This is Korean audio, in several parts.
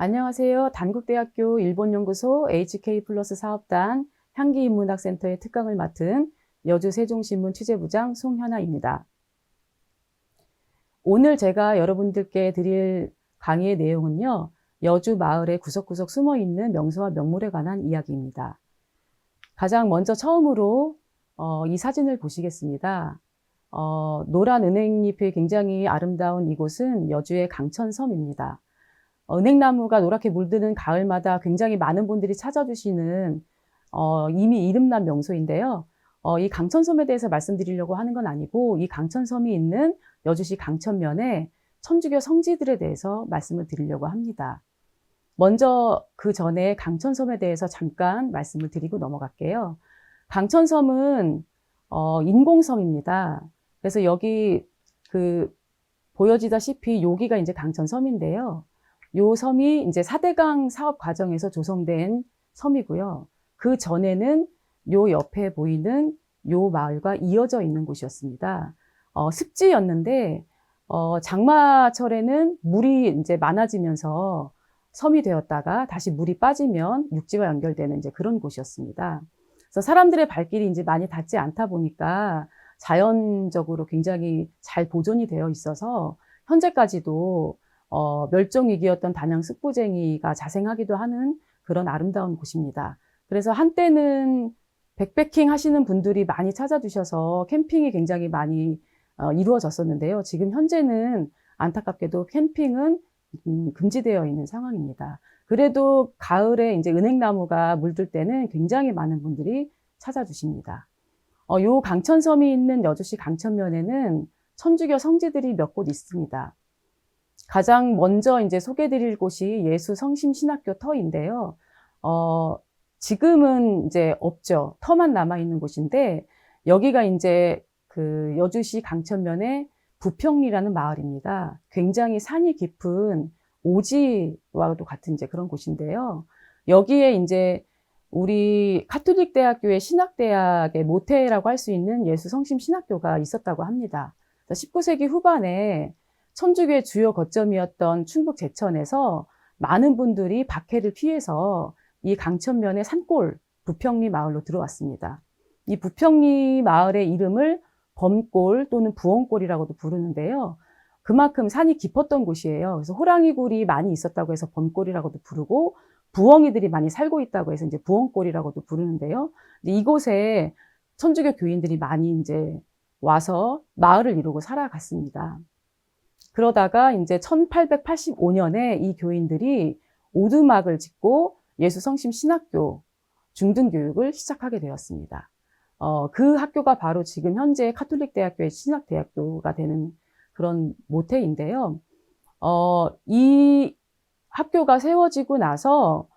안녕하세요. 단국대학교 일본연구소 HK 플러스 사업단 향기인문학센터의 특강을 맡은 여주세종신문 취재부장 송현아입니다. 오늘 제가 여러분들께 드릴 강의의 내용은요, 여주 마을의 구석구석 숨어있는 명소와 명물에 관한 이야기입니다. 가장 먼저 처음으로 이 사진을 보시겠습니다. 노란 은행잎이 굉장히 아름다운 이곳은 여주의 강천섬입니다. 은행나무가 노랗게 물드는 가을마다 굉장히 많은 분들이 찾아주시는 이미 이름난 명소인데요. 이 강천섬에 대해서 말씀드리려고 하는 건 아니고 이 강천섬이 있는 여주시 강천면에 천주교 성지들에 대해서 말씀을 드리려고 합니다. 먼저 그 전에 강천섬에 대해서 잠깐 말씀을 드리고 넘어갈게요. 강천섬은 인공섬입니다. 그래서 여기 보여지다시피 여기가 이제 강천섬인데요. 요 섬이 이제 4대강 사업 과정에서 조성된 섬이고요. 그 전에는 요 옆에 보이는 요 마을과 이어져 있는 곳이었습니다. 습지였는데, 장마철에는 물이 이제 많아지면서 섬이 되었다가 다시 물이 빠지면 육지와 연결되는 이제 그런 곳이었습니다. 그래서 사람들의 발길이 이제 많이 닿지 않다 보니까 자연적으로 굉장히 잘 보존이 되어 있어서 현재까지도 멸종위기였던 단양 습구쟁이가 자생하기도 하는 그런 아름다운 곳입니다. 그래서 한때는 백패킹 하시는 분들이 많이 찾아주셔서 캠핑이 굉장히 많이 이루어졌었는데요. 지금 현재는 안타깝게도 캠핑은 금지되어 있는 상황입니다. 그래도 가을에 이제 은행나무가 물들 때는 굉장히 많은 분들이 찾아주십니다. 요 강천섬이 있는 여주시 강천면에는 천주교 성지들이 몇 곳 있습니다. 가장 먼저 이제 소개드릴 곳이 예수성심신학교 터인데요. 지금은 이제 없죠. 터만 남아있는 곳인데, 여기가 이제 그 여주시 강천면의 부평리라는 마을입니다. 굉장히 산이 깊은 오지와도 같은 이제 그런 곳인데요. 여기에 이제 우리 가톨릭 대학교의 신학대학의 모태라고 할 수 있는 예수성심신학교가 있었다고 합니다. 19세기 후반에 천주교의 주요 거점이었던 충북 제천에서 많은 분들이 박해를 피해서 이 강천면의 산골 부평리 마을로 들어왔습니다. 이 부평리 마을의 이름을 범골 또는 부엉골이라고도 부르는데요. 그만큼 산이 깊었던 곳이에요. 그래서 호랑이굴이 많이 있었다고 해서 범골이라고도 부르고, 부엉이들이 많이 살고 있다고 해서 이제 부엉골이라고도 부르는데요. 이곳에 천주교 교인들이 많이 이제 와서 마을을 이루고 살아갔습니다. 그러다가 이제 1885년에 이 교인들이 오두막을 짓고 예수성심신학교 중등교육을 시작하게 되었습니다. 그 학교가 바로 지금 현재 가톨릭 대학교의 신학대학교가 되는 그런 모태인데요. 이 학교가 세워지고 나서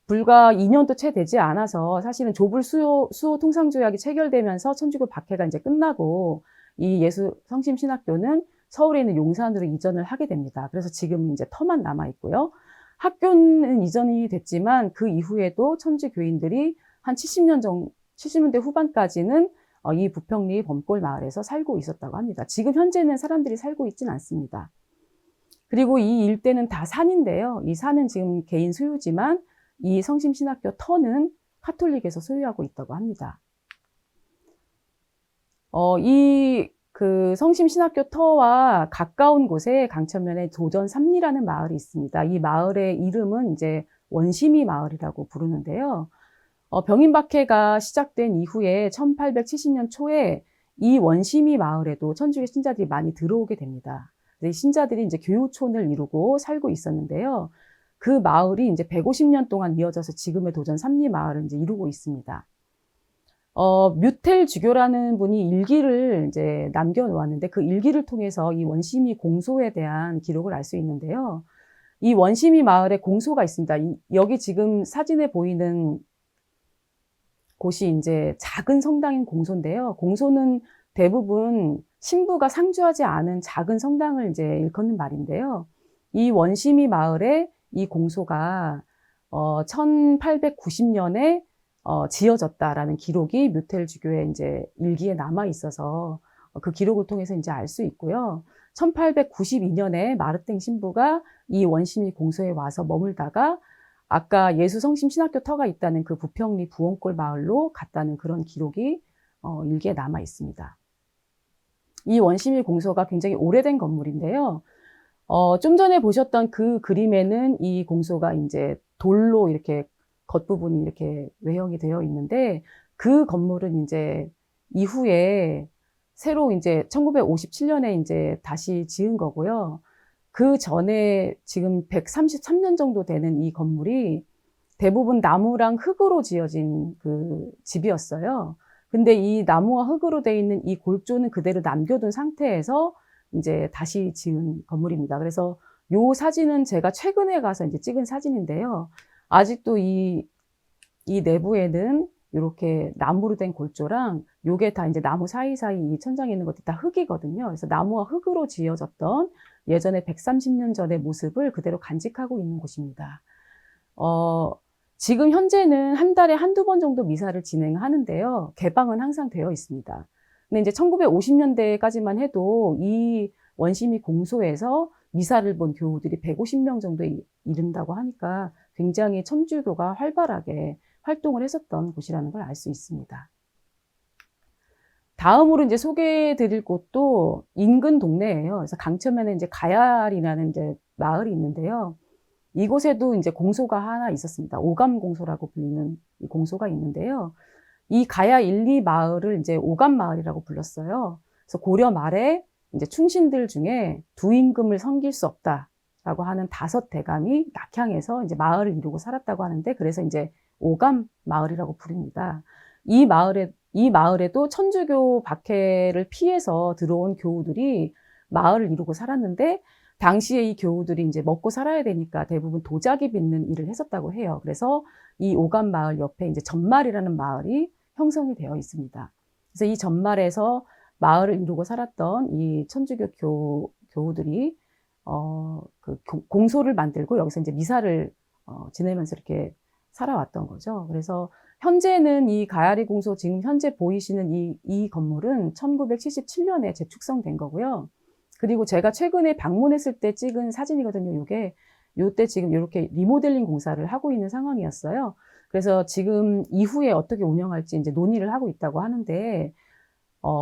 불과 2년도 채 되지 않아서 사실은 조불 수호 통상조약이 체결되면서 천주교 박해가 이제 끝나고 이 예수성심신학교는 서울에 있는 용산으로 이전을 하게 됩니다. 그래서 지금 이제 터만 남아 있고요. 학교는 이전이 됐지만 그 이후에도 천주 교인들이 한 70년대 후반까지는 이 부평리 범골 마을에서 살고 있었다고 합니다. 지금 현재는 사람들이 살고 있지는 않습니다. 그리고 이 일대는 다 산인데요. 이 산은 지금 개인 소유지만 이 성심신학교 터는 가톨릭에서 소유하고 있다고 합니다. 그 성심신학교 터와 가까운 곳에 강천면에 도전삼리라는 마을이 있습니다. 이 마을의 이름은 이제 원심이 마을이라고 부르는데요. 병인박해가 시작된 이후에 1870년 초에 이 원심이 마을에도 천주교 신자들이 많이 들어오게 됩니다. 이 신자들이 이제 교우촌을 이루고 살고 있었는데요. 그 마을이 이제 150년 동안 이어져서 지금의 도전삼리 마을을 이제 이루고 있습니다. 뮤텔 주교라는 분이 일기를 이제 남겨놓았는데 그 일기를 통해서 이 원심이 공소에 대한 기록을 알 수 있는데요. 이 원심이 마을에 공소가 있습니다. 여기 지금 사진에 보이는 곳이 이제 작은 성당인 공소인데요. 공소는 대부분 신부가 상주하지 않은 작은 성당을 이제 일컫는 말인데요. 이 원심이 마을에 이 공소가 1890년에 지어졌다라는 기록이 뮤텔 주교의 이제 일기에 남아 있어서 그 기록을 통해서 이제 알 수 있고요. 1892년에 마르땡 신부가 이 원심이 공소에 와서 머물다가 아까 예수성심 신학교 터가 있다는 그 부평리 부원골 마을로 갔다는 그런 기록이 일기에 남아 있습니다. 이 원심이 공소가 굉장히 오래된 건물인데요. 좀 전에 보셨던 그 그림에는 이 공소가 이제 돌로 이렇게 겉부분이 이렇게 외형이 되어 있는데 그 건물은 이제 이후에 새로 이제 1957년에 이제 다시 지은 거고요. 그 전에 지금 133년 정도 되는 이 건물이 대부분 나무랑 흙으로 지어진 그 집이었어요. 근데 이 나무와 흙으로 되어 있는 이 골조는 그대로 남겨둔 상태에서 이제 다시 지은 건물입니다. 그래서 요 사진은 제가 최근에 가서 이제 찍은 사진인데요. 아직도 이 내부에는 이렇게 나무로 된 골조랑 요게 다 이제 나무 사이사이 이 천장에 있는 것들이 다 흙이거든요. 그래서 나무와 흙으로 지어졌던 예전에 130년 전의 모습을 그대로 간직하고 있는 곳입니다. 지금 현재는 한 달에 한두 번 정도 미사를 진행하는데요. 개방은 항상 되어 있습니다. 근데 이제 1950년대까지만 해도 이 원심이 공소에서 미사를 본 교우들이 150명 정도에 이른다고 하니까 굉장히 천주교가 활발하게 활동을 했었던 곳이라는 걸 알 수 있습니다. 다음으로 이제 소개해 드릴 곳도 인근 동네예요. 그래서 강천면에 이제 가야리라는 이제 마을이 있는데요. 이곳에도 이제 공소가 하나 있었습니다. 오감공소라고 불리는 이 공소가 있는데요. 이 가야 1, 2 마을을 이제 오감마을이라고 불렀어요. 그래서 고려 말에 이제 충신들 중에 두 임금을 섬길 수 없다라고 하는 5대감이 낙향해서 이제 마을을 이루고 살았다고 하는데 그래서 이제 오감마을이라고 부릅니다. 이 마을에도 천주교 박해를 피해서 들어온 교우들이 마을을 이루고 살았는데 당시에 이 교우들이 이제 먹고 살아야 되니까 대부분 도자기 빚는 일을 했었다고 해요. 그래서 이 오감마을 옆에 이제 전말이라는 마을이 형성이 되어 있습니다. 그래서 이 전말에서 마을을 이루고 살았던 이 천주교 교우들이 공소를 만들고 여기서 이제 미사를 지내면서 이렇게 살아왔던 거죠. 그래서 현재는 이 가야리 공소 지금 현재 보이시는 이 건물은 1977년에 재축성된 거고요. 그리고 제가 최근에 방문했을 때 찍은 사진이거든요. 요때 지금 이렇게 리모델링 공사를 하고 있는 상황이었어요. 그래서 지금 이후에 어떻게 운영할지 이제 논의를 하고 있다고 하는데,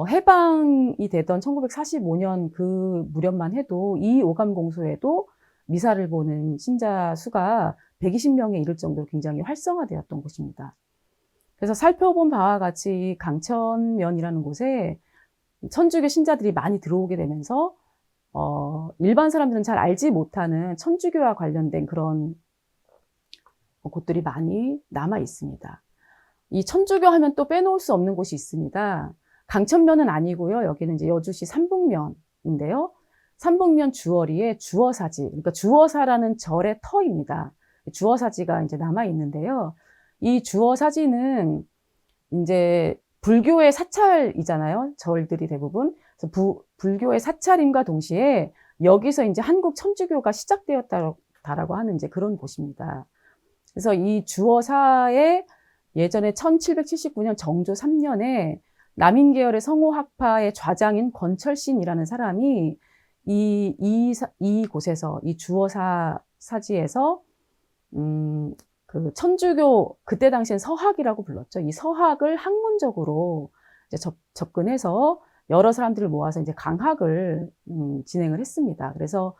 해방이 되던 1945년 그 무렵만 해도 이 오감공소에도 미사를 보는 신자 수가 120명에 이를 정도로 굉장히 활성화되었던 곳입니다. 그래서 살펴본 바와 같이 강천면이라는 곳에 천주교 신자들이 많이 들어오게 되면서 일반 사람들은 잘 알지 못하는 천주교와 관련된 그런 곳들이 많이 남아 있습니다. 이 천주교 하면 또 빼놓을 수 없는 곳이 있습니다. 강천면은 아니고요. 여기는 이제 여주시 삼북면인데요. 삼북면 주어리에 주어사지, 그러니까 주어사라는 절의 터입니다. 주어사지가 이제 남아 있는데요. 이 주어사지는 이제 불교의 사찰이잖아요. 절들이 대부분. 그래서 불교의 사찰임과 동시에 여기서 이제 한국 천주교가 시작되었다라고 하는 이제 그런 곳입니다. 그래서 이 주어사에 예전에 1779년 정조 3년에 남인 계열의 성호학파의 좌장인 권철신이라는 사람이 이 곳에서 이 주어사 사지에서 그 천주교 그때 당시엔 서학이라고 불렀죠. 이 서학을 학문적으로 이제 접근해서 여러 사람들을 모아서 이제 강학을 진행을 했습니다. 그래서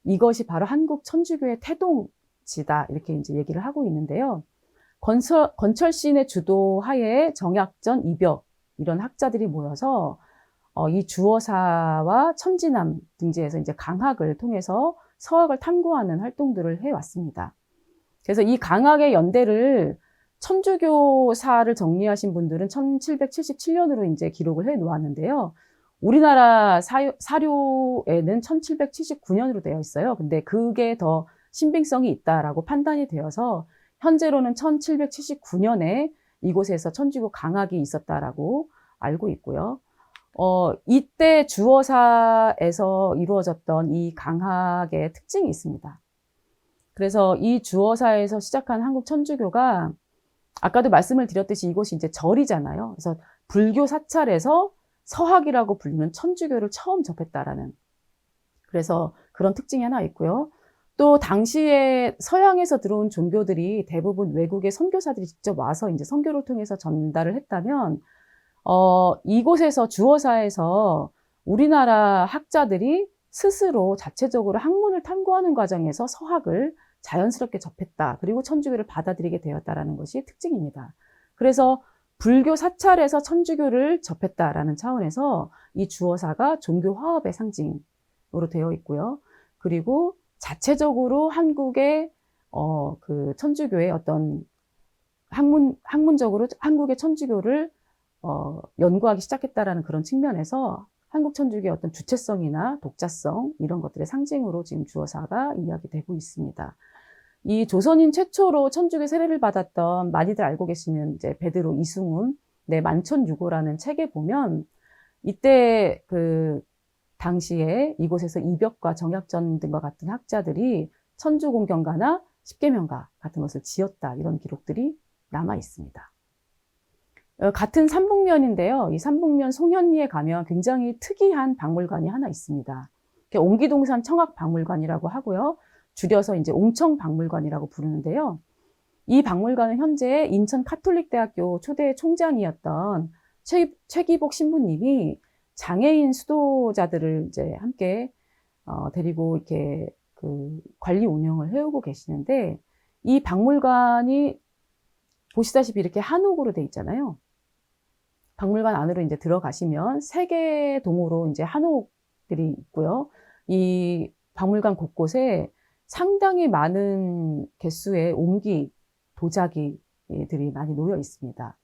이것이 바로 한국 천주교의 태동지다 이렇게 이제 얘기를 하고 있는데요. 권철신의 주도하에 정약전, 이벽 이런 학자들이 모여서 이 주어사와 천지남 등지에서 이제 강학을 통해서 서학을 탐구하는 활동들을 해왔습니다. 그래서 이 강학의 연대를 천주교사를 정리하신 분들은 1777년으로 이제 기록을 해 놓았는데요. 우리나라 사료에는 1779년으로 되어 있어요. 근데 그게 더 신빙성이 있다라고 판단이 되어서 현재로는 1779년에 이곳에서 천주교 강학이 있었다라고 알고 있고요. 이때 주어사에서 이루어졌던 이 강학의 특징이 있습니다. 그래서 이 주어사에서 시작한 한국 천주교가 아까도 말씀을 드렸듯이 이곳이 이제 절이잖아요. 그래서 불교 사찰에서 서학이라고 불리는 천주교를 처음 접했다라는, 그래서 그런 특징이 하나 있고요. 또 당시에 서양에서 들어온 종교들이 대부분 외국의 선교사들이 직접 와서 이제 선교를 통해서 전달을 했다면, 이곳에서 주어사에서 우리나라 학자들이 스스로 자체적으로 학문을 탐구하는 과정에서 서학을 자연스럽게 접했다. 그리고 천주교를 받아들이게 되었다라는 것이 특징입니다. 그래서 불교 사찰에서 천주교를 접했다라는 차원에서 이 주어사가 종교 화합의 상징으로 되어 있고요. 그리고 자체적으로 한국의 그 천주교의 어떤 학문적으로 한국의 천주교를 연구하기 시작했다라는 그런 측면에서 한국 천주교의 어떤 주체성이나 독자성 이런 것들의 상징으로 지금 주어사가 이야기되고 있습니다. 이 조선인 최초로 천주교 세례를 받았던, 많이들 알고 계시는 이제 베드로 이승훈 만천유고라는 책에 보면, 이때 그 당시에 이곳에서 이벽과 정약전 등과 같은 학자들이 천주공경가나 십계명가 같은 것을 지었다, 이런 기록들이 남아 있습니다. 같은 삼북면인데요. 이 삼북면 송현리에 가면 굉장히 특이한 박물관이 하나 있습니다. 옹기동산 청학박물관이라고 하고요. 줄여서 이제 옹청박물관이라고 부르는데요. 이 박물관은 현재 인천 카톨릭대학교 초대 총장이었던 최기복 신부님이 장애인 수도자들을 이제 함께 데리고 이렇게 그 관리 운영을 해오고 계시는데, 이 박물관이 보시다시피 이렇게 한옥으로 돼 있잖아요. 박물관 안으로 이제 들어가시면 3개 동으로 이제 한옥들이 있고요. 이 박물관 곳곳에 상당히 많은 개수의 옹기, 도자기들이 많이 놓여 있습니다.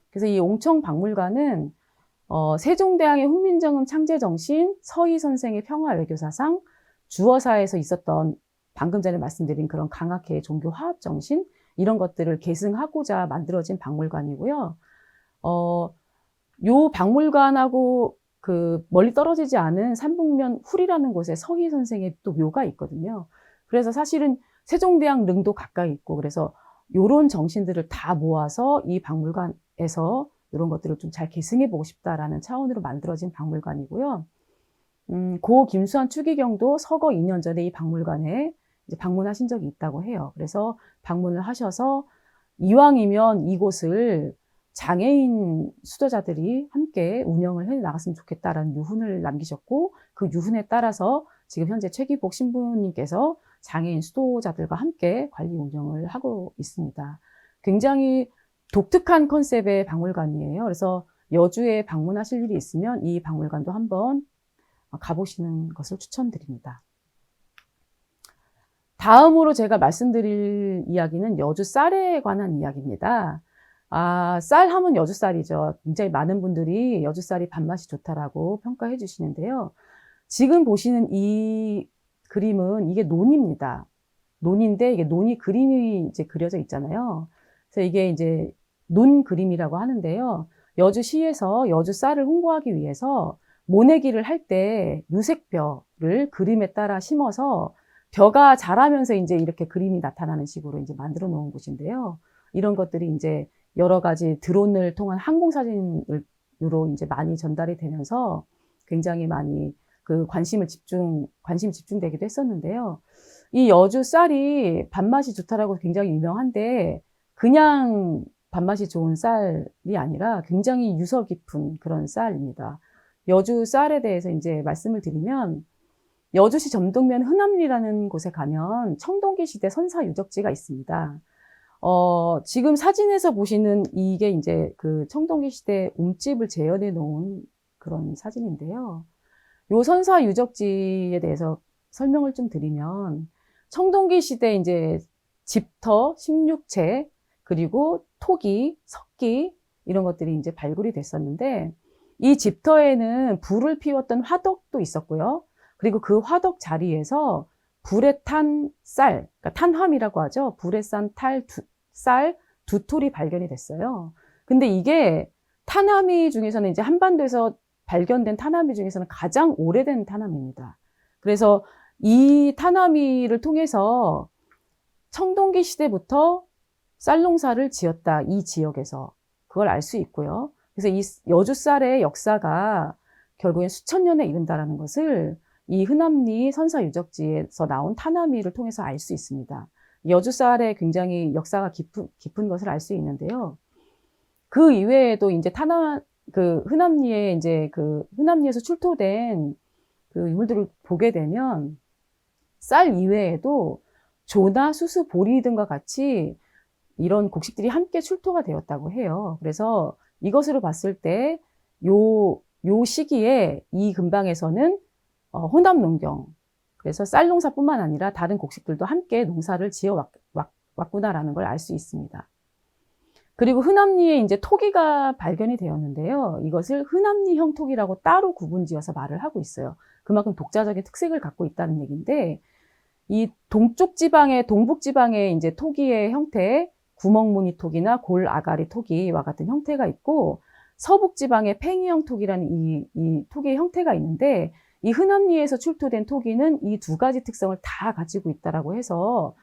그래서 이 옹청박물관은 세종대왕의 훈민정음 창제정신, 서희 선생의 평화외교사상, 주어사에서 있었던 방금 전에 말씀드린 그런 강학회의 종교 화합 정신, 이런 것들을 계승하고자 만들어진 박물관이고요. 요 박물관하고 그 멀리 떨어지지 않은 삼북면 훌이라는 곳에 서희 선생의 또 묘가 있거든요. 그래서 사실은 세종대왕 릉도 가까이 있고, 그래서 요런 정신들을 다 모아서 이 박물관에서 이런 것들을 좀 잘 계승해 보고 싶다라는 차원으로 만들어진 박물관이고요. 고 김수환 추기경도 서거 2년 전에 이 박물관에 이제 방문하신 적이 있다고 해요. 그래서 방문을 하셔서 이왕이면 이곳을 장애인 수도자들이 함께 운영을 해 나갔으면 좋겠다라는 유훈을 남기셨고, 그 유훈에 따라서 지금 현재 최기복 신부님께서 장애인 수도자들과 함께 관리 운영을 하고 있습니다. 굉장히 독특한 컨셉의 박물관이에요. 그래서 여주에 방문하실 일이 있으면 이 박물관도 한번 가보시는 것을 추천드립니다. 다음으로 제가 말씀드릴 이야기는 여주 쌀에 관한 이야기입니다. 쌀 하면 여주 쌀이죠. 굉장히 많은 분들이 여주 쌀이 밥맛이 좋다라고 평가해 주시는데요. 지금 보시는 이 그림은 이게 논입니다. 논인데 이게 논이 그림이 이제 그려져 있잖아요. 그래서 이게 이제 논 그림이라고 하는데요. 여주시에서 여주 쌀을 홍보하기 위해서 모내기를 할 때 유색벼를 그림에 따라 심어서 벼가 자라면서 이제 이렇게 그림이 나타나는 식으로 이제 만들어 놓은 곳인데요. 이런 것들이 이제 여러 가지 드론을 통한 항공사진으로 이제 많이 전달이 되면서 굉장히 많이 그 관심이 집중되기도 했었는데요. 이 여주 쌀이 밥맛이 좋다라고 굉장히 유명한데, 그냥 밥맛이 좋은 쌀이 아니라 굉장히 유서 깊은 그런 쌀입니다. 여주 쌀에 대해서 이제 말씀을 드리면, 여주시 점동면 흔암리라는 곳에 가면 청동기 시대 선사 유적지가 있습니다. 지금 사진에서 보시는 이게 이제 그 청동기 시대 옴집을 재현해 놓은 그런 사진인데요. 요 선사 유적지에 대해서 설명을 좀 드리면, 청동기 시대 이제 집터, 십육체, 그리고 토기, 석기, 이런 것들이 이제 발굴이 됐었는데, 이 집터에는 불을 피웠던 화덕도 있었고요. 그리고 그 화덕 자리에서 불에 탄 쌀, 그러니까 탄화이라고 하죠. 불에 싼 쌀 두 톨이 발견이 됐어요. 근데 이게 탄화미 중에서는 이제 한반도에서 발견된 탄화미 중에서는 가장 오래된 탄화미입니다. 그래서 이 탄화미를 통해서 청동기 시대부터 쌀농사를 지었다, 이 지역에서. 그걸 알 수 있고요. 그래서 이 여주 쌀의 역사가 결국엔 수천 년에 이른다라는 것을 이 흔암리 선사 유적지에서 나온 타나미를 통해서 알 수 있습니다. 여주 쌀의 굉장히 역사가 깊은 것을 알 수 있는데요. 그 이외에도 이제 흔암리에 이제 흔암리에서 출토된 그 유물들을 보게 되면 쌀 이외에도 조나 수수, 보리 등과 같이 이런 곡식들이 함께 출토가 되었다고 해요. 그래서 이것으로 봤을 때 요 시기에 이 근방에서는 혼합 농경, 그래서 쌀 농사뿐만 아니라 다른 곡식들도 함께 농사를 지어 왔구나라는 걸 알 수 있습니다. 그리고 흔암리에 이제 토기가 발견이 되었는데요. 이것을 흔암리형 토기라고 따로 구분지어서 말을 하고 있어요. 그만큼 독자적인 특색을 갖고 있다는 얘기인데, 이 동쪽 지방의, 동북 지방의 이제 토기의 형태, 구멍무늬 토기나 골 아가리 토기와 같은 형태가 있고, 서북 지방의 팽이형 토기라는 이 토기의 형태가 있는데, 이 흔암리에서 출토된 토기는 이 두 가지 특성을 다 가지고 있다라고 해서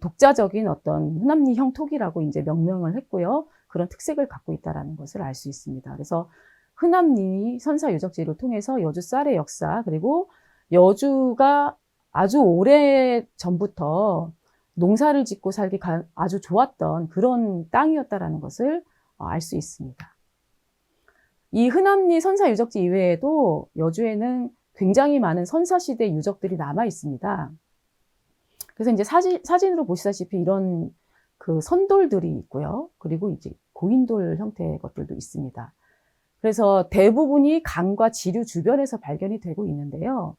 독자적인 어떤 흔암리형 토기라고 이제 명명을 했고요. 그런 특색을 갖고 있다라는 것을 알 수 있습니다. 그래서 흔암리 선사 유적지를 통해서 여주 쌀의 역사, 그리고 여주가 아주 오래 전부터 농사를 짓고 살기 아주 좋았던 그런 땅이었다라는 것을 알 수 있습니다. 이 흔암리 선사 유적지 이외에도 여주에는 굉장히 많은 선사시대 유적들이 남아 있습니다. 그래서 이제 사진으로 보시다시피 이런 그 선돌들이 있고요. 그리고 이제 고인돌 형태의 것들도 있습니다. 그래서 대부분이 강과 지류 주변에서 발견이 되고 있는데요.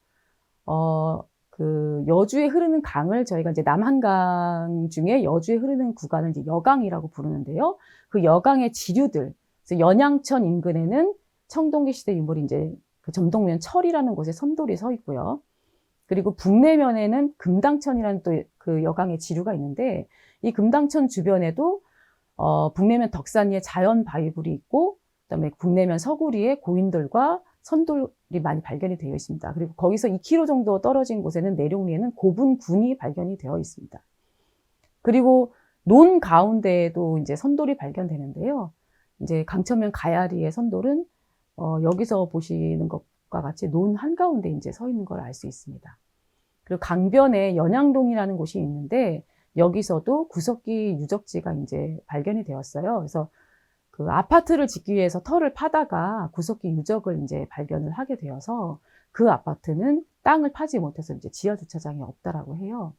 그 여주에 흐르는 강을 저희가 이제 남한강 중에 여주에 흐르는 구간을 이제 여강이라고 부르는데요. 그 여강의 지류들, 그래서 연양천 인근에는 청동기 시대 유물이 이제 그 점동면 철이라는 곳에 선돌이 서 있고요. 그리고 북내면에는 금당천이라는 또 그 여강의 지류가 있는데, 이 금당천 주변에도 북내면 덕산리에 자연 바위굴이 있고, 그다음에 북내면 서구리에 고인돌과 선돌이 많이 발견이 되어 있습니다. 그리고 거기서 2km 정도 떨어진 곳에는 내룡리에는 고분군이 발견이 되어 있습니다. 그리고 논 가운데에도 이제 선돌이 발견되는데요. 이제 강천면 가야리의 선돌은 여기서 보시는 것과 같이 논 한가운데 이제 서 있는 걸 알 수 있습니다. 그리고 강변에 연양동이라는 곳이 있는데 여기서도 구석기 유적지가 이제 발견이 되었어요. 그래서 그 아파트를 짓기 위해서 터를 파다가 구석기 유적을 이제 발견을 하게 되어서 그 아파트는 땅을 파지 못해서 이제 지하 주차장이 없다라고 해요.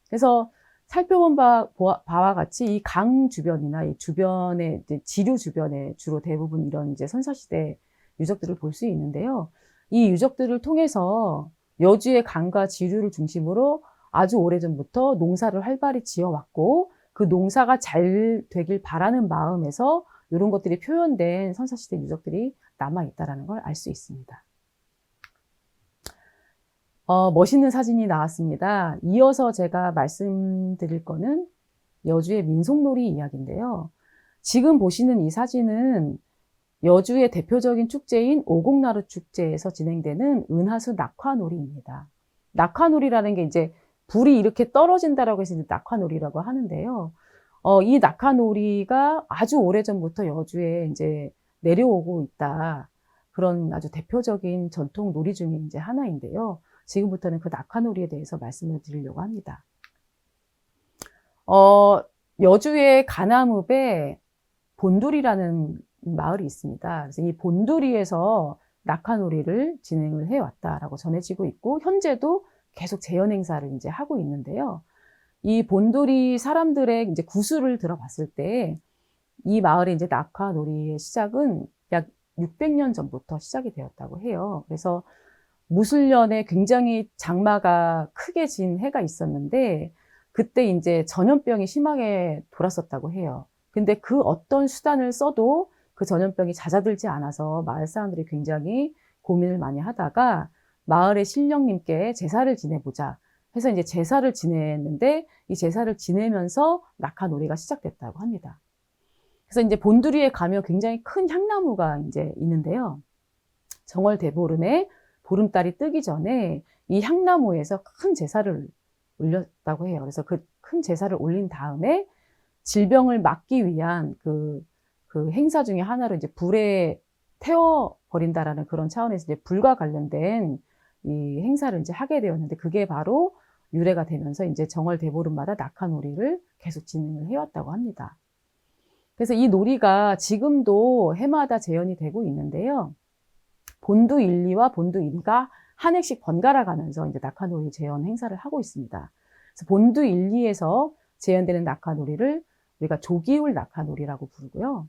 그래서 살펴본 바와 같이 이 강 주변이나 이 주변의 이제 지류 주변에 주로 대부분 이런 이제 선사시대 유적들을 볼 수 있는데요. 이 유적들을 통해서 여주의 강과 지류를 중심으로 아주 오래전부터 농사를 활발히 지어왔고, 그 농사가 잘 되길 바라는 마음에서 이런 것들이 표현된 선사시대 유적들이 남아있다는 걸 알 수 있습니다. 멋있는 사진이 나왔습니다. 이어서 제가 말씀드릴 거는 여주의 민속놀이 이야기인데요. 지금 보시는 이 사진은 여주의 대표적인 축제인 오곡나루 축제에서 진행되는 은하수 낙화놀이입니다. 낙화놀이라는 게 이제 불이 이렇게 떨어진다라고 해서 이제 낙화놀이라고 하는데요. 이 낙화놀이가 아주 오래전부터 여주에 이제 내려오고 있다. 그런 아주 대표적인 전통 놀이 중에 이제 하나인데요. 지금부터는 그 낙화놀이에 대해서 말씀을 드리려고 합니다. 여주의 가남읍에 본두리라는 마을이 있습니다. 그래서 이 본두리에서 낙화놀이를 진행을 해왔다라고 전해지고 있고, 현재도 계속 재현 행사를 이제 하고 있는데요. 이 본두리 사람들의 이제 구술을 들어봤을 때, 이 마을의 이제 낙화놀이의 시작은 약 600년 전부터 시작이 되었다고 해요. 그래서 무술년에 굉장히 장마가 크게 진 해가 있었는데, 그때 이제 전염병이 심하게 돌았었다고 해요. 근데 그 어떤 수단을 써도 그 전염병이 잦아들지 않아서 마을 사람들이 굉장히 고민을 많이 하다가 마을의 신령님께 제사를 지내보자 해서 이제 제사를 지냈는데, 이 제사를 지내면서 낙화놀이가 시작됐다고 합니다. 그래서 이제 본두리에 가면 굉장히 큰 향나무가 이제 있는데요. 정월 대보름에 보름달이 뜨기 전에 이 향나무에서 큰 제사를 올렸다고 해요. 그래서 그 큰 제사를 올린 다음에 질병을 막기 위한 그 그 행사 중에 하나로 이제 불에 태워버린다라는 그런 차원에서 이제 불과 관련된 이 행사를 이제 하게 되었는데, 그게 바로 유래가 되면서 이제 정월 대보름마다 낙하놀이를 계속 진행을 해왔다고 합니다. 그래서 이 놀이가 지금도 해마다 재현이 되고 있는데요. 본두 1, 2와 본두 1, 2가 한 해씩 번갈아 가면서 이제 낙하놀이 재현 행사를 하고 있습니다. 그래서 본두 1, 2에서 재현되는 낙하놀이를 우리가 조기울 낙하놀이라고 부르고요.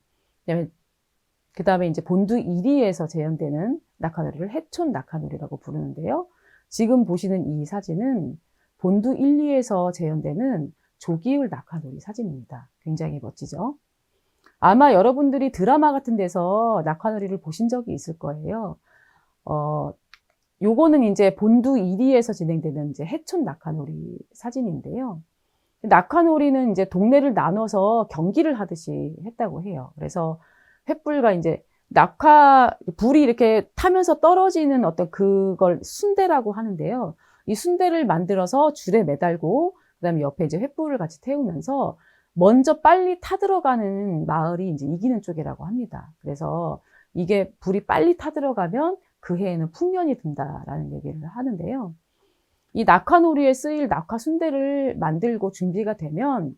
그 다음에 이제 본두 1, 2에서 재현되는 낙하놀이를 해촌 낙하놀이라고 부르는데요. 지금 보시는 이 사진은 본두 1, 2에서 재현되는 조기울 낙하놀이 사진입니다. 굉장히 멋지죠? 아마 여러분들이 드라마 같은 데서 낙하놀이를 보신 적이 있을 거예요. 요거는 이제 본두 1, 2에서 진행되는 이제 해촌 낙하놀이 사진인데요. 낙하놀이는 이제 동네를 나눠서 경기를 하듯이 했다고 해요. 그래서 횃불과 이제 불이 이렇게 타면서 떨어지는 어떤 그걸 순대라고 하는데요. 이 순대를 만들어서 줄에 매달고, 그 다음에 옆에 이제 횃불을 같이 태우면서 먼저 빨리 타들어가는 마을이 이제 이기는 쪽이라고 합니다. 그래서 이게 불이 빨리 타들어가면 그 해에는 풍년이 든다라는 얘기를 하는데요. 이 낙하놀이에 쓰일 낙하순대를 만들고 준비가 되면,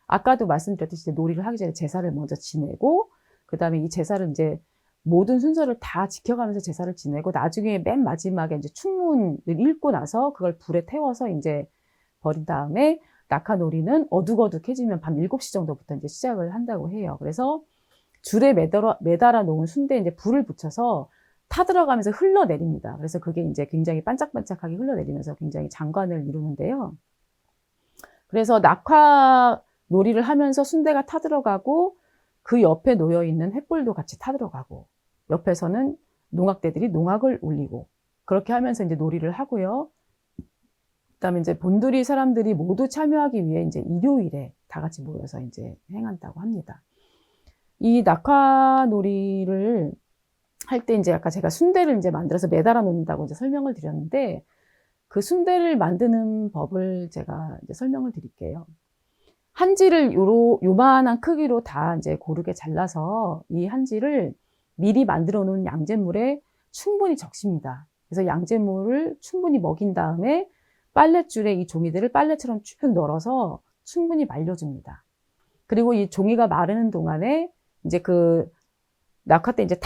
아까도 말씀드렸듯이 놀이를 하기 전에 제사를 먼저 지내고, 그 다음에 이 제사를 이제 모든 순서를 다 지켜가면서 제사를 지내고, 나중에 맨 마지막에 이제 충문을 읽고 나서 그걸 불에 태워서 이제 버린 다음에, 낙하놀이는 어둑어둑해지면 밤 7시 정도부터 이제 시작을 한다고 해요. 그래서 줄에 매달아 놓은 순대에 이제 불을 붙여서 타들어가면서 흘러내립니다. 그래서 그게 이제 굉장히 반짝반짝하게 흘러내리면서 굉장히 장관을 이루는데요. 그래서 낙하놀이를 하면서 순대가 타들어가고, 그 옆에 놓여 있는 횃불도 같이 타들어가고, 옆에서는 농악대들이 농악을 울리고, 그렇게 하면서 이제 놀이를 하고요. 그다음에 이제 본두리 사람들이 모두 참여하기 위해 이제 일요일에 다 같이 모여서 이제 행한다고 합니다. 이 낙하놀이를 할 때 이제 아까 제가 순대를 이제 만들어서 매달아 놓는다고 이제 설명을 드렸는데, 그 순대를 만드는 법을 제가 이제 설명을 드릴게요. 한지를 요만한 크기로 다 이제 고르게 잘라서 이 한지를 미리 만들어 놓은 양잿물에 충분히 적십니다. 그래서 양잿물을 충분히 먹인 다음에 빨랫줄에 이 종이들을 빨래처럼 쭉 널어서 충분히 말려줍니다. 그리고 이 종이가 마르는 동안에 이제 그 낙하 때 이제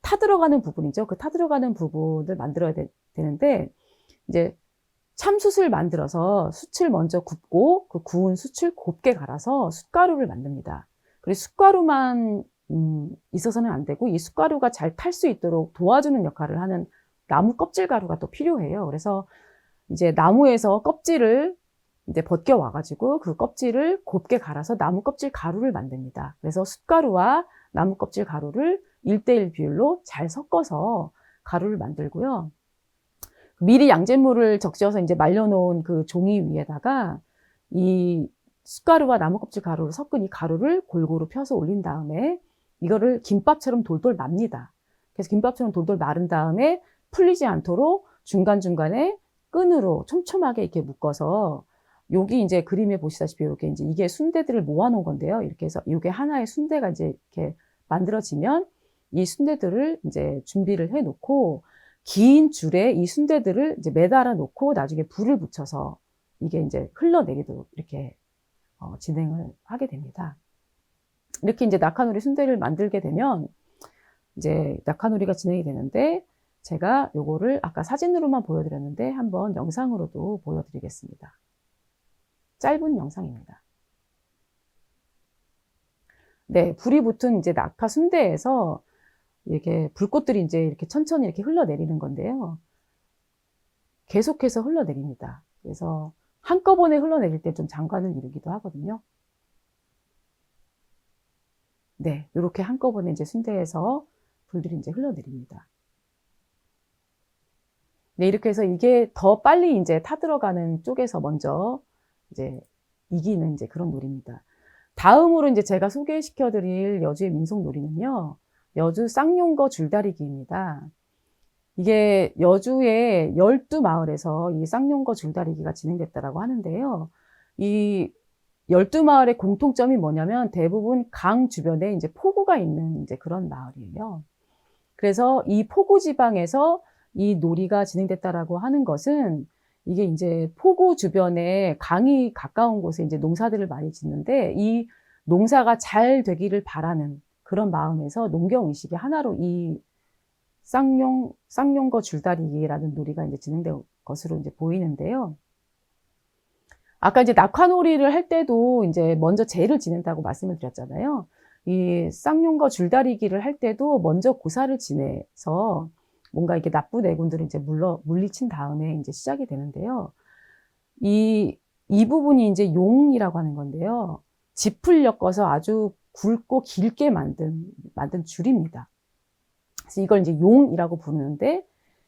타들어가는 부분이죠. 그 타들어가는 부분을 만들어야 되는데, 이제 참숯을 만들어서 숯을 먼저 굽고, 그 구운 숯을 곱게 갈아서 숯가루를 만듭니다. 그리고 숯가루만 있어서는 안 되고, 이 숯가루가 잘 탈 수 있도록 도와주는 역할을 하는 나무 껍질 가루가 또 필요해요. 그래서 이제 나무에서 껍질을 이제 벗겨 와가지고 그 껍질을 곱게 갈아서 나무 껍질 가루를 만듭니다. 그래서 숯가루와 나무 껍질 가루를 1:1 비율로 잘 섞어서 가루를 만들고요. 미리 양잿물을 적셔서 이제 말려놓은 그 종이 위에다가 이 숯가루와 나무 껍질 가루를 섞은 이 가루를 골고루 펴서 올린 다음에 이거를 김밥처럼 돌돌 맙니다. 그래서 김밥처럼 돌돌 마른 다음에 풀리지 않도록 중간중간에 끈으로 촘촘하게 이렇게 묶어서, 여기 이제 그림에 보시다시피 이렇게 이제 이게 순대들을 모아놓은 건데요. 이렇게 해서 이게 하나의 순대가 이제 이렇게 만들어지면 이 순대들을 이제 준비를 해 놓고, 긴 줄에 이 순대들을 이제 매달아 놓고 나중에 불을 붙여서 이게 이제 흘러내리도록 이렇게 진행을 하게 됩니다. 이렇게 이제 낙하놀이 순대를 만들게 되면 이제 낙하놀이가 진행이 되는데, 제가 요거를 아까 사진으로만 보여드렸는데 한번 영상으로도 보여드리겠습니다. 짧은 영상입니다. 네, 불이 붙은 이제 낙하 순대에서 이렇게 불꽃들이 이제 이렇게 천천히 이렇게 흘러내리는 건데요. 계속해서 흘러내립니다. 그래서 한꺼번에 흘러내릴 때 좀 장관을 이루기도 하거든요. 네, 이렇게 한꺼번에 이제 순대에서 불들이 이제 흘러내립니다. 네, 이렇게 해서 이게 더 빨리 이제 타들어가는 쪽에서 먼저 이제 이기는 이제 그런 놀이입니다. 다음으로 이제 제가 소개시켜 드릴 여주의 민속놀이는요, 여주 쌍용거 줄다리기입니다. 이게 여주의 12마을에서 이 쌍용거 줄다리기가 진행됐다라고 하는데요. 이 12마을의 공통점이 뭐냐면 대부분 강 주변에 이제 포구가 있는 이제 그런 마을이에요. 그래서 이 포구 지방에서 이 놀이가 진행됐다라고 하는 것은 이게 이제 포구 주변에 강이 가까운 곳에 이제 농사들을 많이 짓는데 이 농사가 잘 되기를 바라는 그런 마음에서 농경 의식의 하나로 이 쌍용거 줄다리기라는 놀이가 이제 진행된 것으로 이제 보이는데요. 아까 이제 낙화놀이를 할 때도 이제 먼저 제를 지낸다고 말씀을 드렸잖아요. 이 쌍용거 줄다리기를 할 때도 먼저 고사를 지내서 뭔가 이렇게 나쁜 애군들을 이제 물리친 다음에 이제 시작이 되는데요. 이 부분이 이제 용이라고 하는 건데요. 짚을 엮어서 아주 굵고 길게 만든 줄입니다. 그래서 이걸 이제 용이라고 부르는데